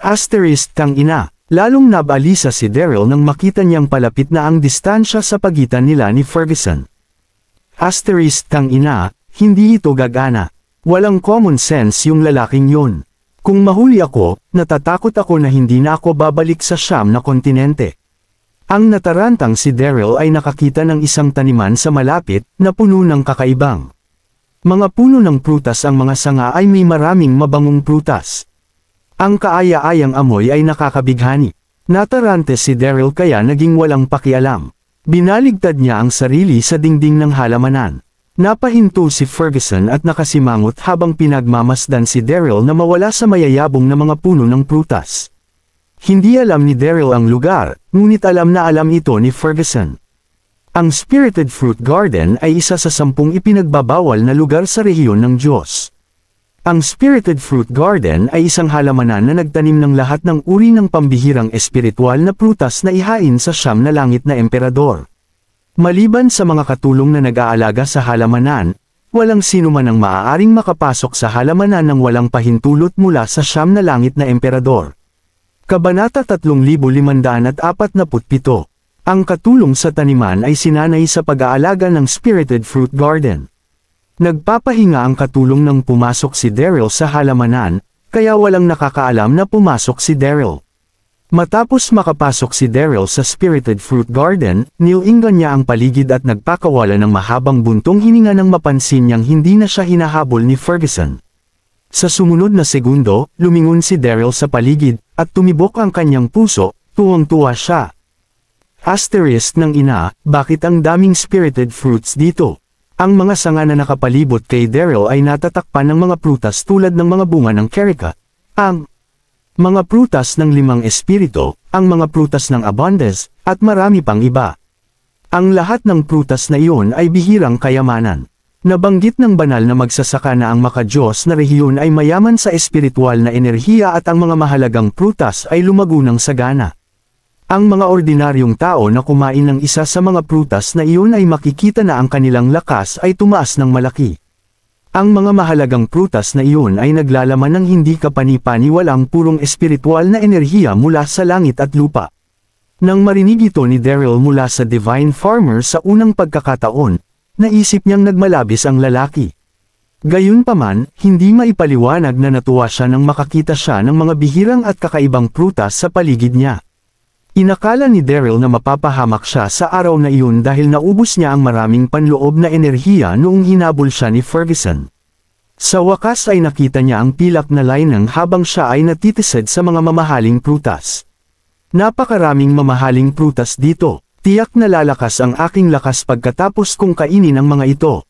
S1: Asterisk kang ina. Lalong nabalisa si Daryl nang makita niyang palapit na ang distansya sa pagitan nila ni Ferguson. Asterisk kang ina, hindi ito gagana. Walang common sense yung lalaking yun. Kung mahuli ako, natatakot ako na hindi na ako babalik sa siyam na kontinente. Ang natarantang si Daryl ay nakakita ng isang taniman sa malapit na puno ng kakaibang mga puno ng prutas. Ang mga sanga ay may maraming mabangong prutas. Ang kaaya-ayang amoy ay nakakabighani. Natarante si Daryl kaya naging walang pakialam. Binaligtad niya ang sarili sa dingding ng halamanan. Napahinto si Ferguson at nakasimangot habang pinagmamasdan si Daryl na mawala sa mayayabong na mga puno ng prutas. Hindi alam ni Daryl ang lugar, ngunit alam na alam ito ni Ferguson. Ang Spirited Fruit Garden ay isa sa 10 ipinagbabawal na lugar sa rehiyon ng Diyos. Ang Spirited Fruit Garden ay isang halamanan na nagtanim ng lahat ng uri ng pambihirang espiritual na prutas na ihain sa siyam na langit na emperador. Maliban sa mga katulong na nag-aalaga sa halamanan, walang sino man ang maaaring makapasok sa halamanan ng walang pahintulot mula sa siyam na langit na emperador. Kabanata 3547. Ang katulong sa taniman ay sinanay sa pag-aalaga ng Spirited Fruit Garden. Nagpapahinga ang katulong nang pumasok si Daryl sa halamanan, kaya walang nakakaalam na pumasok si Daryl. Matapos makapasok si Daryl sa Spirited Fruit Garden, nilingan niya ang paligid at nagpakawala ng mahabang buntong hininga nang mapansin niyang hindi na siya hinahabol ni Ferguson. Sa sumunod na segundo, lumingon si Daryl sa paligid, at tumibok ang kanyang puso, tuwang-tuwa siya. Asterisk ng ina, bakit ang daming spirited fruits dito? Ang mga sanga na nakapalibot kay Daryl ay natatakpan ng mga prutas tulad ng mga bunga ng Kerika, ang mga prutas ng 5 espiritu, ang mga prutas ng abundance, at marami pang iba. Ang lahat ng prutas na iyon ay bihirang kayamanan. Nabanggit ng banal na magsasaka na ang makadiyos na rehiyon ay mayaman sa espiritual na enerhiya at ang mga mahalagang prutas ay lumago ng sagana. Ang mga ordinaryong tao na kumain ng isa sa mga prutas na iyon ay makikita na ang kanilang lakas ay tumaas ng malaki. Ang mga mahalagang prutas na iyon ay naglalaman ng hindi kapani-paniwalang purong espiritual na enerhiya mula sa langit at lupa. Nang marinig ito ni Daryl mula sa Divine Farmer sa unang pagkakataon, naisip niyang nagmalabis ang lalaki. Gayunpaman, hindi maipaliwanag na natuwa siya nang makakita siya ng mga bihirang at kakaibang prutas sa paligid niya. Inakala ni Daryl na mapapahamak siya sa araw na iyon dahil naubos niya ang maraming panloob na enerhiya noong hinabol siya ni Ferguson. Sa wakas ay nakita niya ang pilak na linang habang siya ay natitised sa mga mamahaling prutas. Napakaraming mamahaling prutas dito, tiyak na lalakas ang aking lakas pagkatapos kong kainin ang mga ito.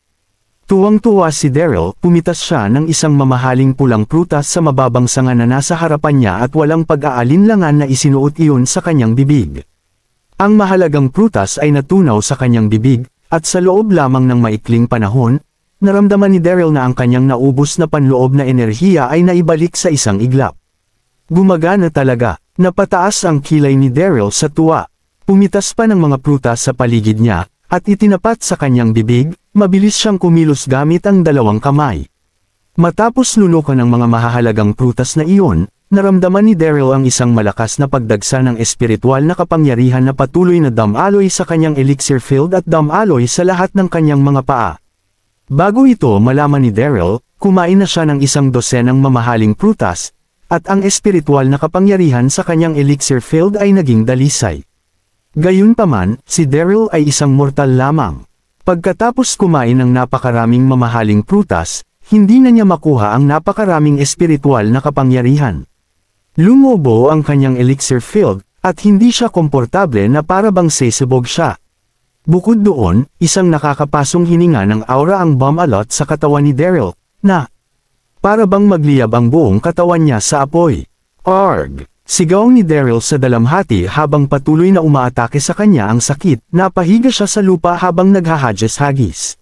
S1: Tuwang-tuwa si Daryl, pumitas siya ng isang mamahaling pulang prutas sa mababang sanga na nasa harapan niya at walang pag-aalinlangan na isinuot iyon sa kanyang bibig. Ang mahalagang prutas ay natunaw sa kanyang bibig, at sa loob lamang ng maikling panahon, naramdaman ni Daryl na ang kanyang naubos na panloob na enerhiya ay naibalik sa isang iglap. Gumagana talaga, napataas ang kilay ni Daryl sa tuwa. Pumitas pa ng mga prutas sa paligid niya, at itinapat sa kanyang bibig, mabilis siyang kumilos gamit ang dalawang kamay. Matapos lunukan ng mga mahahalagang prutas na iyon, naramdaman ni Daryl ang isang malakas na pagdagsa ng espiritual na kapangyarihan na patuloy na damaloy sa kanyang elixir field at damaloy sa lahat ng kanyang mga paa. Bago ito malaman ni Daryl, kumain na siya ng 12 mamahaling prutas, at ang espiritual na kapangyarihan sa kanyang elixir field ay naging dalisay. Gayunpaman, si Daryl ay isang mortal lamang. Pagkatapos kumain ng napakaraming mamahaling prutas, hindi na niya makuha ang napakaraming espiritual na kapangyarihan. Lumobo ang kanyang elixir field, at hindi siya komportable na para bang sesabog siya. Bukod doon, isang nakakapasong hininga ng aura ang bumalot sa katawan ni Daryl, na para bang magliyab ang buong katawan niya sa apoy. Arg! Sigaw ni Daryl sa dalamhati habang patuloy na umaatake sa kanya ang sakit, napahiga siya sa lupa habang naghahagis-hagis.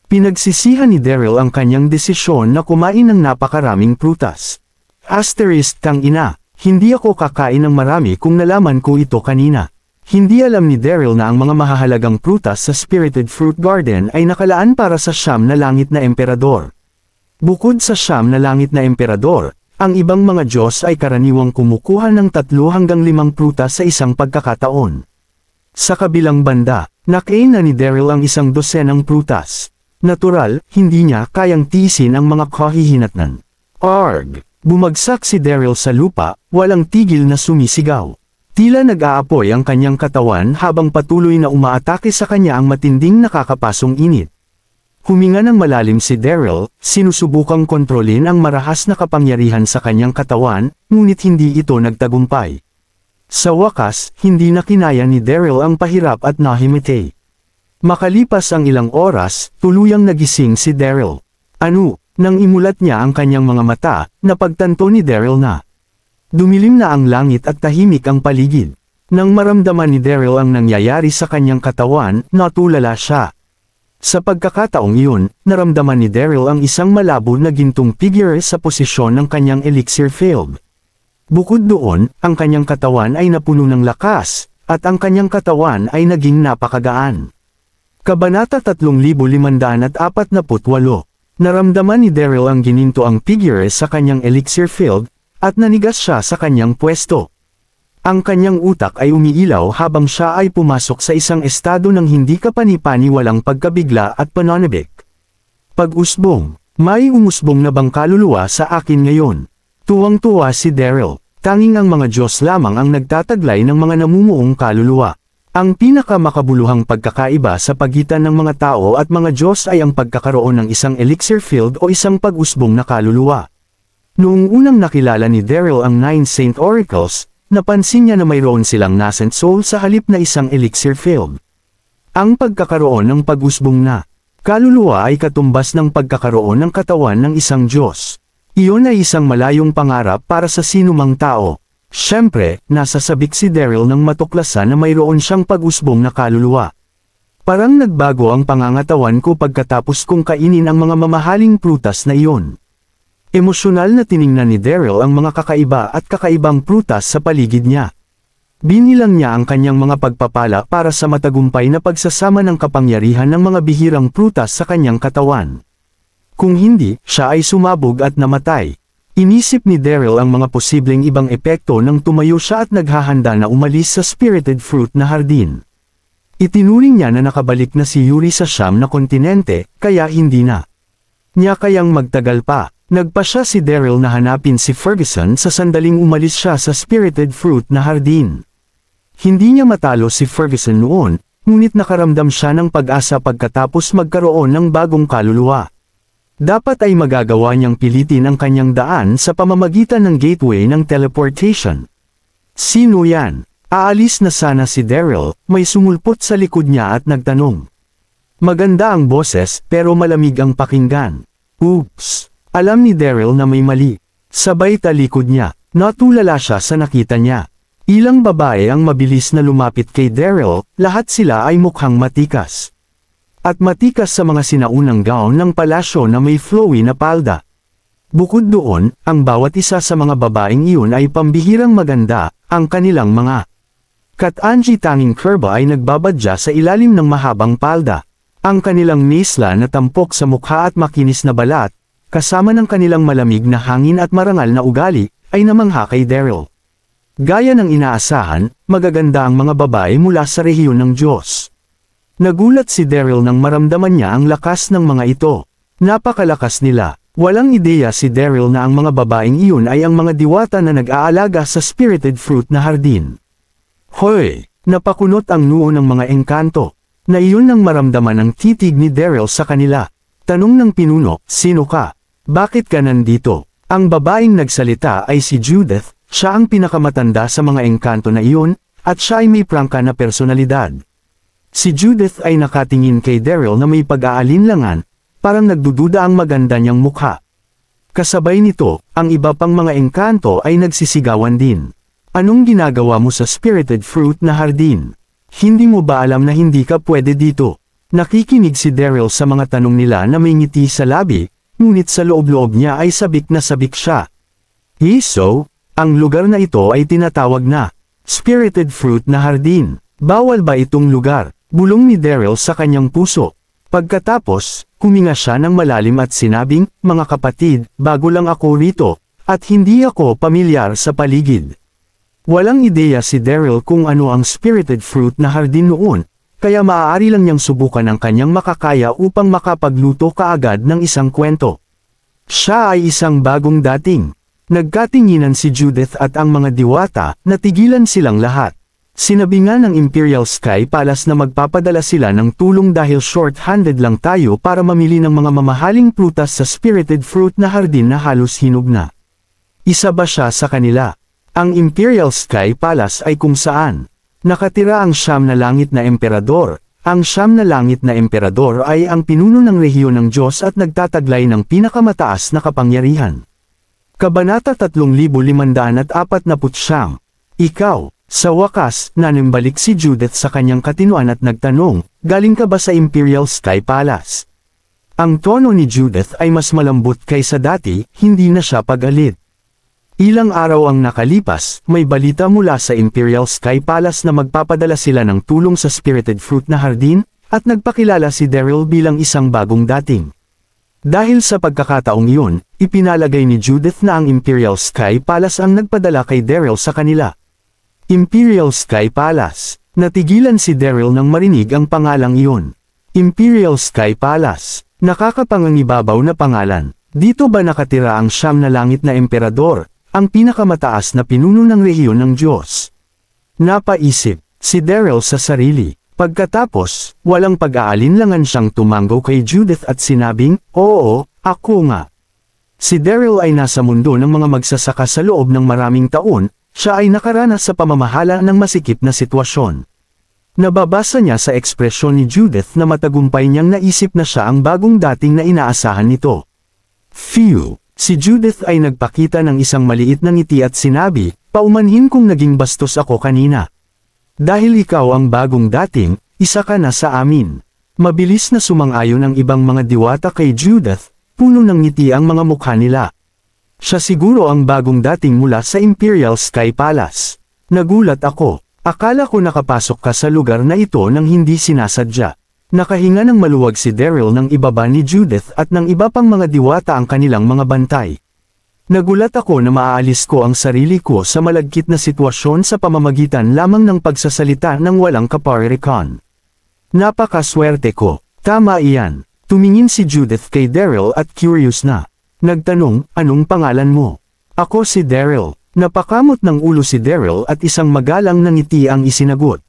S1: Pinagsisihan ni Daryl ang kanyang desisyon na kumain ng napakaraming prutas. Asterisk tang ina, hindi ako kakain ng marami kung nalaman ko ito kanina. Hindi alam ni Daryl na ang mga mahahalagang prutas sa Spirited Fruit Garden ay nakalaan para sa 9 na langit na emperador. Bukod sa 9 na langit na emperador, ang ibang mga Diyos ay karaniwang kumukuha ng 3 hanggang 5 prutas sa isang pagkakataon. Sa kabilang banda, nakain na ni Daryl ang 12 prutas. Natural, hindi niya kayang tiisin ang mga kahihinatnan. Arg! Bumagsak si Daryl sa lupa, walang tigil na sumisigaw. Tila nag-aapoy ang kanyang katawan habang patuloy na umaatake sa kanya ang matinding nakakapasong init. Huminga ng malalim si Daryl, sinusubukang kontrolin ang marahas na kapangyarihan sa kanyang katawan, ngunit hindi ito nagtagumpay. Sa wakas, hindi na kinaya ni Daryl ang pahirap at nahimite. Makalipas ang ilang oras, tuluyang nagising si Daryl. Nang imulat niya ang kanyang mga mata, napagtanto ni Daryl na dumilim na ang langit at tahimik ang paligid. Nang maramdaman ni Daryl ang nangyayari sa kanyang katawan, natulala siya. Sa pagkakataong iyon, naramdaman ni Daryl ang isang malabo na gintong figure sa posisyon ng kanyang elixir field. Bukod doon, ang kanyang katawan ay napuno ng lakas, at ang kanyang katawan ay naging napakagaan. Kabanata 3548. Naramdaman ni Daryl ang gininto ang figure sa kanyang elixir field, at nanigas siya sa kanyang pwesto. Ang kanyang utak ay umiilaw habang siya ay pumasok sa isang estado ng hindi kapani-paniwalang pagkabigla at pananabik. Pag-usbong, may umusbong na bang kaluluwa sa akin ngayon? Tuwang-tuwa si Daryl, tanging ang mga Diyos lamang ang nagtataglay ng mga namumuong kaluluwa. Ang pinakamakabuluhang pagkakaiba sa pagitan ng mga tao at mga Diyos ay ang pagkakaroon ng isang elixir field o isang pag-usbong na kaluluwa. Noong unang nakilala ni Daryl ang 9 Saint Oracles, napansin niya na mayroon silang nascent soul sa halip na isang elixir field. Ang pagkakaroon ng pag-usbong na kaluluwa ay katumbas ng pagkakaroon ng katawan ng isang Diyos. Iyon ay isang malayong pangarap para sa sinumang tao. Siyempre, nasasabik si Daryl nang matuklasan na mayroon siyang pag-usbong na kaluluwa. Parang nagbago ang pangangatawan ko pagkatapos kong kainin ang mga mamahaling prutas na iyon. Emosyonal na tiningnan ni Daryl ang mga kakaiba at kakaibang prutas sa paligid niya. Binilang niya ang kanyang mga pagpapala para sa matagumpay na pagsasama ng kapangyarihan ng mga bihirang prutas sa kanyang katawan. Kung hindi, siya ay sumabog at namatay. Inisip ni Daryl ang mga posibleng ibang epekto nang tumayo siya at naghahanda na umalis sa Spirited Fruit na hardin. Itinuring niya na nakabalik na si Yuri sa 9 na kontinente, kaya hindi na niya kayang magtagal pa. Nagpa siya si Daryl na hanapin si Ferguson sa sandaling umalis siya sa Spirited Fruit na hardin. Hindi niya matalo si Ferguson noon, ngunit nakaramdam siya ng pag-asa pagkatapos magkaroon ng bagong kaluluwa. Dapat ay magagawa niyang pilitin ang kanyang daan sa pamamagitan ng gateway ng teleportation. Sino yan? Aalis na sana si Daryl, may sumulpot sa likod niya at nagtanong. Maganda ang boses pero malamig ang pakinggan. Oops! Alam ni Daryl na may mali. Sabay talikod niya, natulala siya sa nakita niya. Ilang babae ang mabilis na lumapit kay Daryl, lahat sila ay mukhang matikas. At matikas sa mga sinaunang gown ng palasyo na may flowy na palda. Bukod doon, ang bawat isa sa mga babaeng iyon ay pambihirang maganda, ang kanilang mga Kat-Anji tanging kurba ay nagbabadya sa ilalim ng mahabang palda. Ang kanilang nisla na tampok sa mukha at makinis na balat, kasama ng kanilang malamig na hangin at marangal na ugali, ay namangha kay Daryl. Gaya ng inaasahan, magaganda ang mga babae mula sa rehiyon ng Diyos. Nagulat si Daryl nang maramdaman niya ang lakas ng mga ito. Napakalakas nila. Walang ideya si Daryl na ang mga babaeng iyon ay ang mga diwata na nag-aalaga sa spirited fruit na hardin. Hoy! Napakunot ang noo ng mga engkanto. Na iyon nang maramdaman ang titig ni Daryl sa kanila. Tanong ng pinuno, sino ka? Bakit ka nandito? Ang babaeng nagsalita ay si Judith. Siya ang pinakamatanda sa mga engkanto na iyon, at siya ay may prangka na personalidad. Si Judith ay nakatingin kay Daryl na may pag-aalinlangan, parang nagdududa ang maganda niyang mukha. Kasabay nito, ang iba pang mga engkanto ay nagsisigawan din. Anong ginagawa mo sa spirited fruit na hardin? Hindi mo ba alam na hindi ka pwede dito? Nakikinig si Daryl sa mga tanong nila na may ngiti sa labi, ngunit sa loob-loob niya ay sabik na sabik siya. So, ang lugar na ito ay tinatawag na spirited fruit na hardin. Bawal ba itong lugar? Bulong ni Daryl sa kanyang puso. Pagkatapos, huminga siya ng malalim at sinabing, mga kapatid, bago lang ako rito, at hindi ako pamilyar sa paligid. Walang ideya si Daryl kung ano ang spirited fruit na hardin noon, kaya maaari lang niyang subukan ang kanyang makakaya upang makapagluto kaagad ng isang kwento. Siya ay isang bagong dating. Nagkatinginan si Judith at ang mga diwata, natigilan silang lahat. Sinabi nga ng Imperial Sky Palace na magpapadala sila ng tulong dahil short-handed lang tayo para mamili ng mga mamahaling prutas sa spirited fruit na hardin na halos hinog na. Isa ba siya sa kanila? Ang Imperial Sky Palace ay kung saan nakatira ang Siyam na Langit na Emperador. Ang Siyam na Langit na Emperador ay ang pinuno ng rehiyon ng Diyos at nagtataglay ng pinakamataas na kapangyarihan. Kabanata 3549. Ikaw, sa wakas, nanimbalik si Judith sa kanyang katinuan at nagtanong, galing ka ba sa Imperial Sky Palace? Ang tono ni Judith ay mas malambot kaysa dati, hindi na siya pag-alit. Ilang araw ang nakalipas, may balita mula sa Imperial Sky Palace na magpapadala sila ng tulong sa spirited fruit na hardin, at nagpakilala si Daryl bilang isang bagong dating. Dahil sa pagkakataong iyon, ipinalagay ni Judith na ang Imperial Sky Palace ang nagpadala kay Daryl sa kanila. Imperial Sky Palace. Natigilan si Daryl nang marinig ang pangalang iyon. Imperial Sky Palace. Nakakapangangibabaw na pangalan. Dito ba nakatira ang Siyam na Langit na Emperador, ang pinakamataas na pinuno ng rehiyon ng Diyos? Napaisip si Daryl sa sarili. Pagkatapos, walang pag-aalinlangan siyang tumanggo kay Judith at sinabing, oo, ako nga. Si Daryl ay nasa mundo ng mga magsasaka sa loob ng maraming taon, siya ay nakaranas sa pamamahala ng masikip na sitwasyon. Nababasa niya sa ekspresyon ni Judith na matagumpay niyang naisip na siya ang bagong dating na inaasahan nito. Phew! Si Judith ay nagpakita ng isang maliit na ngiti at sinabi, paumanhin kung naging bastos ako kanina. Dahil ikaw ang bagong dating, isa ka na sa amin. Mabilis na sumang-ayon ang ibang mga diwata kay Judith, puno ng ngiti ang mga mukha nila. Siya siguro ang bagong dating mula sa Imperial Sky Palace. Nagulat ako. Akala ko nakapasok ka sa lugar na ito nang hindi sinasadya. Nakahinga ng maluwag si Daryl nang ibaba ni Judith at ng iba pang mga diwata ang kanilang mga bantay. Nagulat ako na maaalis ko ang sarili ko sa malagkit na sitwasyon sa pamamagitan lamang ng pagsasalita ng walang kaparirikan. Napakaswerte ko. Tama iyan. Tumingin si Judith kay Daryl at curious na. Nagtanong, anong pangalan mo? Ako si Daryl. Napakamot ng ulo si Daryl at isang magalang na ngiti ang isinagot.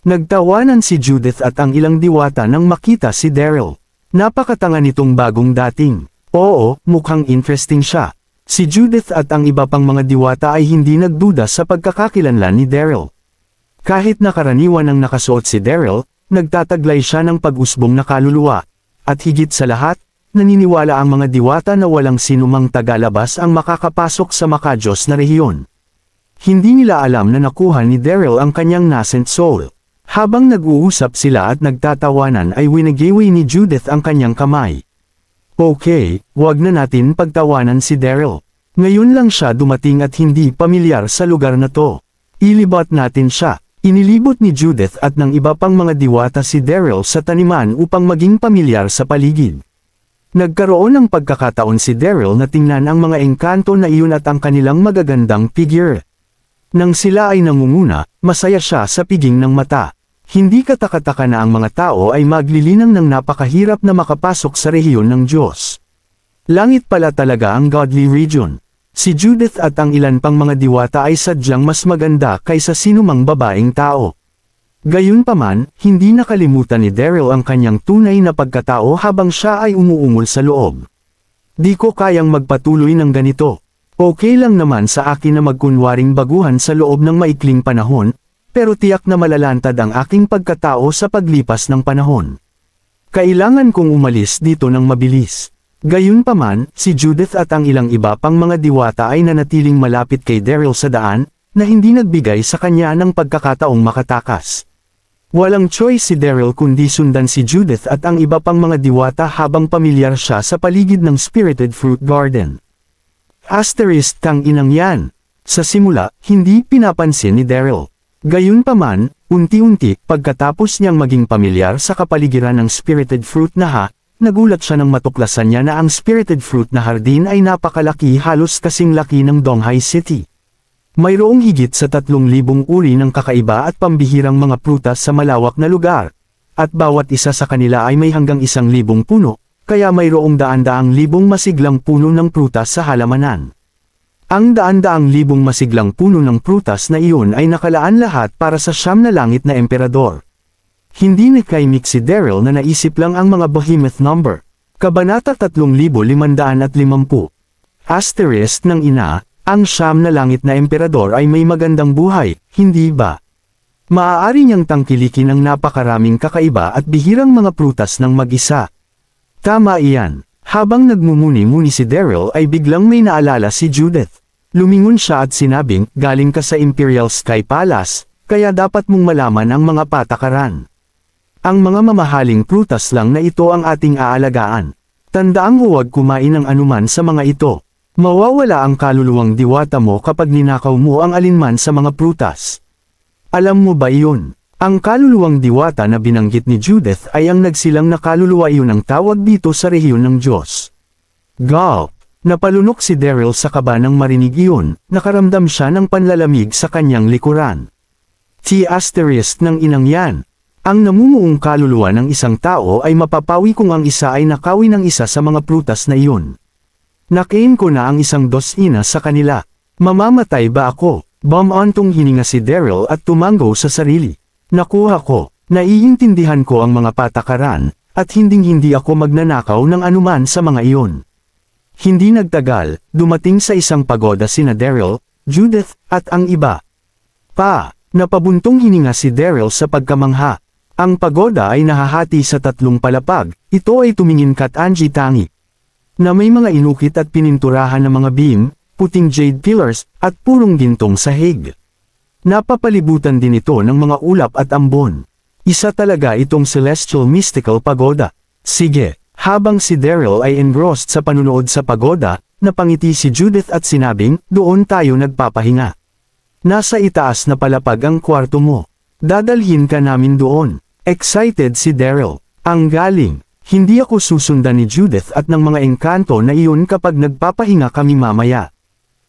S1: Nagtawanan si Judith at ang ilang diwata nang makita si Daryl. Napakatanga nitong bagong dating. Oo, mukhang interesting siya. Si Judith at ang iba pang mga diwata ay hindi nagduda sa pagkakakilanlan ni Daryl. Kahit nakaraniwan ang nakasuot si Daryl, nagtataglay siya ng pag-usbong na kaluluwa. At higit sa lahat, naniniwala ang mga diwata na walang sinumang tagalabas ang makakapasok sa makadiyos na rehiyon. Hindi nila alam na nakuha ni Daryl ang kanyang nascent soul. Habang nag-uusap sila at nagtatawanan ay winagiwi ni Judith ang kanyang kamay. Okay, wag na natin pagtawanan si Daryl. Ngayon lang siya dumating at hindi pamilyar sa lugar na to. Ilibat natin siya. Inilibot ni Judith at ng iba pang mga diwata si Daryl sa taniman upang maging pamilyar sa paligid. Nagkaroon ng pagkakataon si Daryl na tingnan ang mga engkanto na iyon at ang kanilang magagandang figure. Nang sila ay nangunguna, masaya siya sa piging ng mata. Hindi katakataka na ang mga tao ay maglilinang ng napakahirap na makapasok sa rehiyon ng Diyos. Langit pala talaga ang godly region. Si Judith at ang ilan pang mga diwata ay sadyang mas maganda kaysa sinumang babaeng tao. Gayunpaman, hindi nakalimutan ni Daryl ang kanyang tunay na pagkatao habang siya ay umuungol sa loob. Di ko kayang magpatuloy ng ganito. Okay lang naman sa akin na magkunwaring baguhan sa loob ng maikling panahon, pero tiyak na malalantad ang aking pagkatao sa paglipas ng panahon. Kailangan kong umalis dito ng mabilis. Gayunpaman, si Judith at ang ilang iba pang mga diwata ay nanatiling malapit kay Daryl sa daan, na hindi nagbigay sa kanya ng pagkakataong makatakas. Walang choice si Daryl kundi sundan si Judith at ang iba pang mga diwata habang pamilyar siya sa paligid ng Spirited Fruit Garden. Asterisk tang inang yan. Sa simula, hindi pinapansin ni Daryl. Gayunpaman, unti-unti, pagkatapos niyang maging pamilyar sa kapaligiran ng Spirited Fruit na nagulat siya nang matuklasan niya na ang Spirited Fruit na hardin ay napakalaki, halos kasing laki ng Donghai City. Mayroong higit sa 3,000 uri ng kakaiba at pambihirang mga prutas sa malawak na lugar. At bawat isa sa kanila ay may hanggang 1,000 puno, kaya mayroong daan-daang libong masiglang puno ng prutas sa halamanan. Ang daan-daang libong masiglang puno ng prutas na iyon ay nakalaan lahat para sa 9 na langit na emperador. Hindi nakaimik si Daryl na naisip lang ang mga behemoth number. Kabanata 3,550. Asterisk ng ina, ang 9 na langit na emperador ay may magandang buhay, hindi ba? Maaari niyang tangkilikin ang napakaraming kakaiba at bihirang mga prutas ng mag-isa. Tama iyan. Habang nagmumuni-muni si Daryl ay biglang may naalala si Judith. Lumingon siya at sinabing, galing ka sa Imperial Sky Palace, kaya dapat mong malaman ang mga patakaran. Ang mga mamahaling prutas lang na ito ang ating aalagaan. Tandaang huwag kumain ng anuman sa mga ito. Mawawala ang kaluluwang diwata mo kapag ninakaw mo ang alinman sa mga prutas. Alam mo ba iyon? Ang kaluluwang diwata na binanggit ni Judith ay ang nagsilang na kaluluwa, iyon ang tawag dito sa rehiyon ng Diyos. Gulp! Napalunok si Daryl sa kaba nang marinig iyon, nakaramdam siya ng panlalamig sa kanyang likuran. T** ng inang yan. Ang namumuong kaluluwa ng isang tao ay mapapawi kung ang isa ay nakawi ng isa sa mga prutas na iyon. Nakain ko na ang 1 dosina sa kanila. Mamamatay ba ako? Bumantong hininga si Daryl at tumango sa sarili. Nakuha ko, naiintindihan ko ang mga patakaran, at hinding-hindi ako magnanakaw ng anuman sa mga iyon. Hindi nagtagal, dumating sa isang pagoda sina Daryl, Judith, at ang iba. Napabuntong hininga si Daryl sa pagkamangha. Ang pagoda ay nahahati sa 3 palapag, ito ay tumingin kat-anji tangi. Na may mga inukit at pininturahan ng mga beam, puting jade pillars, at purong gintong sahig. Napapalibutan din ito ng mga ulap at ambon. Isa talaga itong celestial mystical pagoda. Sige, habang si Daryl ay engrossed sa panunood sa pagoda, napangiti si Judith at sinabing, doon tayo nagpapahinga. Nasa itaas na palapag ang kwarto mo. Dadalhin ka namin doon. Excited si Daryl. Ang galing. Hindi ako susundan ni Judith at ng mga engkanto na iyon kapag nagpapahinga kami mamaya.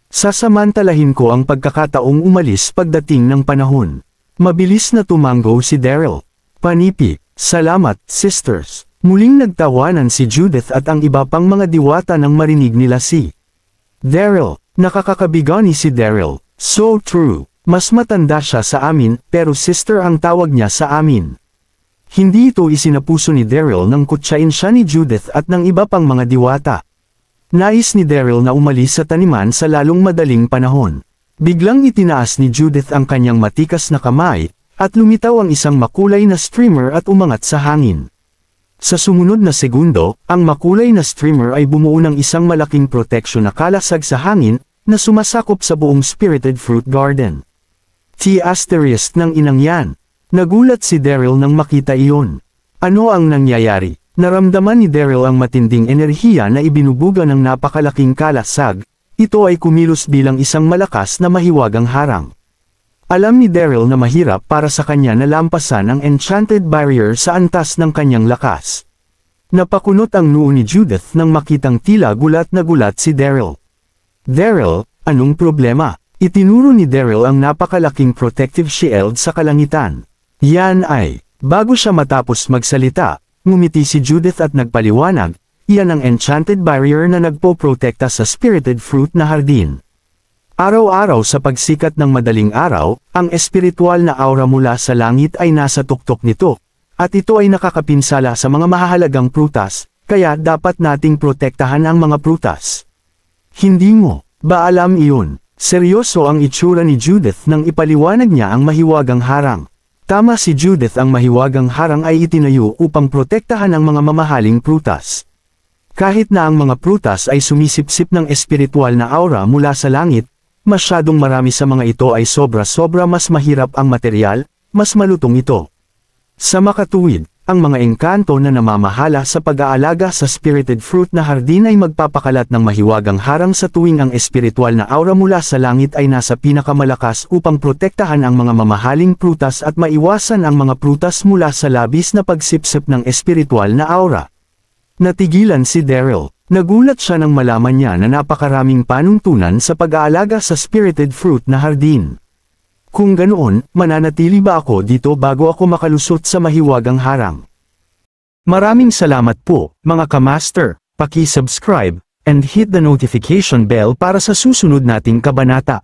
S1: Sasamantalahin ko ang pagkakataong umalis pagdating ng panahon. Mabilis na tumango si Daryl. Panipi, salamat, sisters. Muling nagtawanan si Judith at ang iba pang mga diwata nang marinig nila si Daryl. Nakakakabigani si Daryl. So true. Mas matanda siya sa amin, pero sister ang tawag niya sa amin. Hindi ito isinapuso ni Daryl nang kutsain siya ni Judith at ng iba pang mga diwata. Nais ni Daryl na umalis sa taniman sa lalong madaling panahon. Biglang itinaas ni Judith ang kanyang matikas na kamay, at lumitaw ang isang makulay na streamer at umangat sa hangin. Sa sumunod na segundo, ang makulay na streamer ay bumuo ng isang malaking proteksyon na kalasag sa hangin, na sumasakop sa buong Spirited Fruit Garden. T*** ng inang yan. Nagulat si Daryl nang makita iyon. Ano ang nangyayari? Naramdaman ni Daryl ang matinding enerhiya na ibinubuga ng napakalaking kalasag. Ito ay kumilos bilang isang malakas na mahiwagang harang. Alam ni Daryl na mahirap para sa kanya na lampasan ang enchanted barrier sa antas ng kanyang lakas. Napakunot ang noo ni Judith nang makitang tila gulat na gulat si Daryl. Daryl, anong problema? Itinuro ni Daryl ang napakalaking protective shield sa kalangitan. Yan ay, bago siya matapos magsalita, ngumiti si Judith at nagpaliwanag, iyan ang enchanted barrier na nagpoprotekta sa Spirited Fruit na hardin. Araw-araw sa pagsikat ng madaling araw, ang espiritual na aura mula sa langit ay nasa tuktok nito, at ito ay nakakapinsala sa mga mahahalagang prutas, kaya dapat nating protektahan ang mga prutas. Hindi mo ba alam iyon? Seryoso ang itsura ni Judith nang ipaliwanag niya ang mahiwagang harang. Tama si Judith, ang mahiwagang harang ay itinayo upang protektahan ang mga mamahaling prutas. Kahit na ang mga prutas ay sumisipsip ng espiritual na aura mula sa langit, masyadong marami sa mga ito ay sobra-sobra mas mahirap ang material, mas malutong ito. Sa makatuwid, ang mga engkanto na namamahala sa pag-aalaga sa Spirited Fruit na hardin ay magpapakalat ng mahiwagang harang sa tuwing ang espiritual na aura mula sa langit ay nasa pinakamalakas upang protektahan ang mga mamahaling prutas at maiwasan ang mga prutas mula sa labis na pagsipsip ng espiritual na aura. Natigilan si Daryl. Nagulat siya nang malaman niya na napakaraming panuntunan sa pag-aalaga sa Spirited Fruit na hardin. Kung ganoon, mananatili ba ako dito bago ako makalusot sa mahiwagang harang? Maraming salamat po, mga kamaster. Paki-subscribe, and hit the notification bell para sa susunod nating kabanata.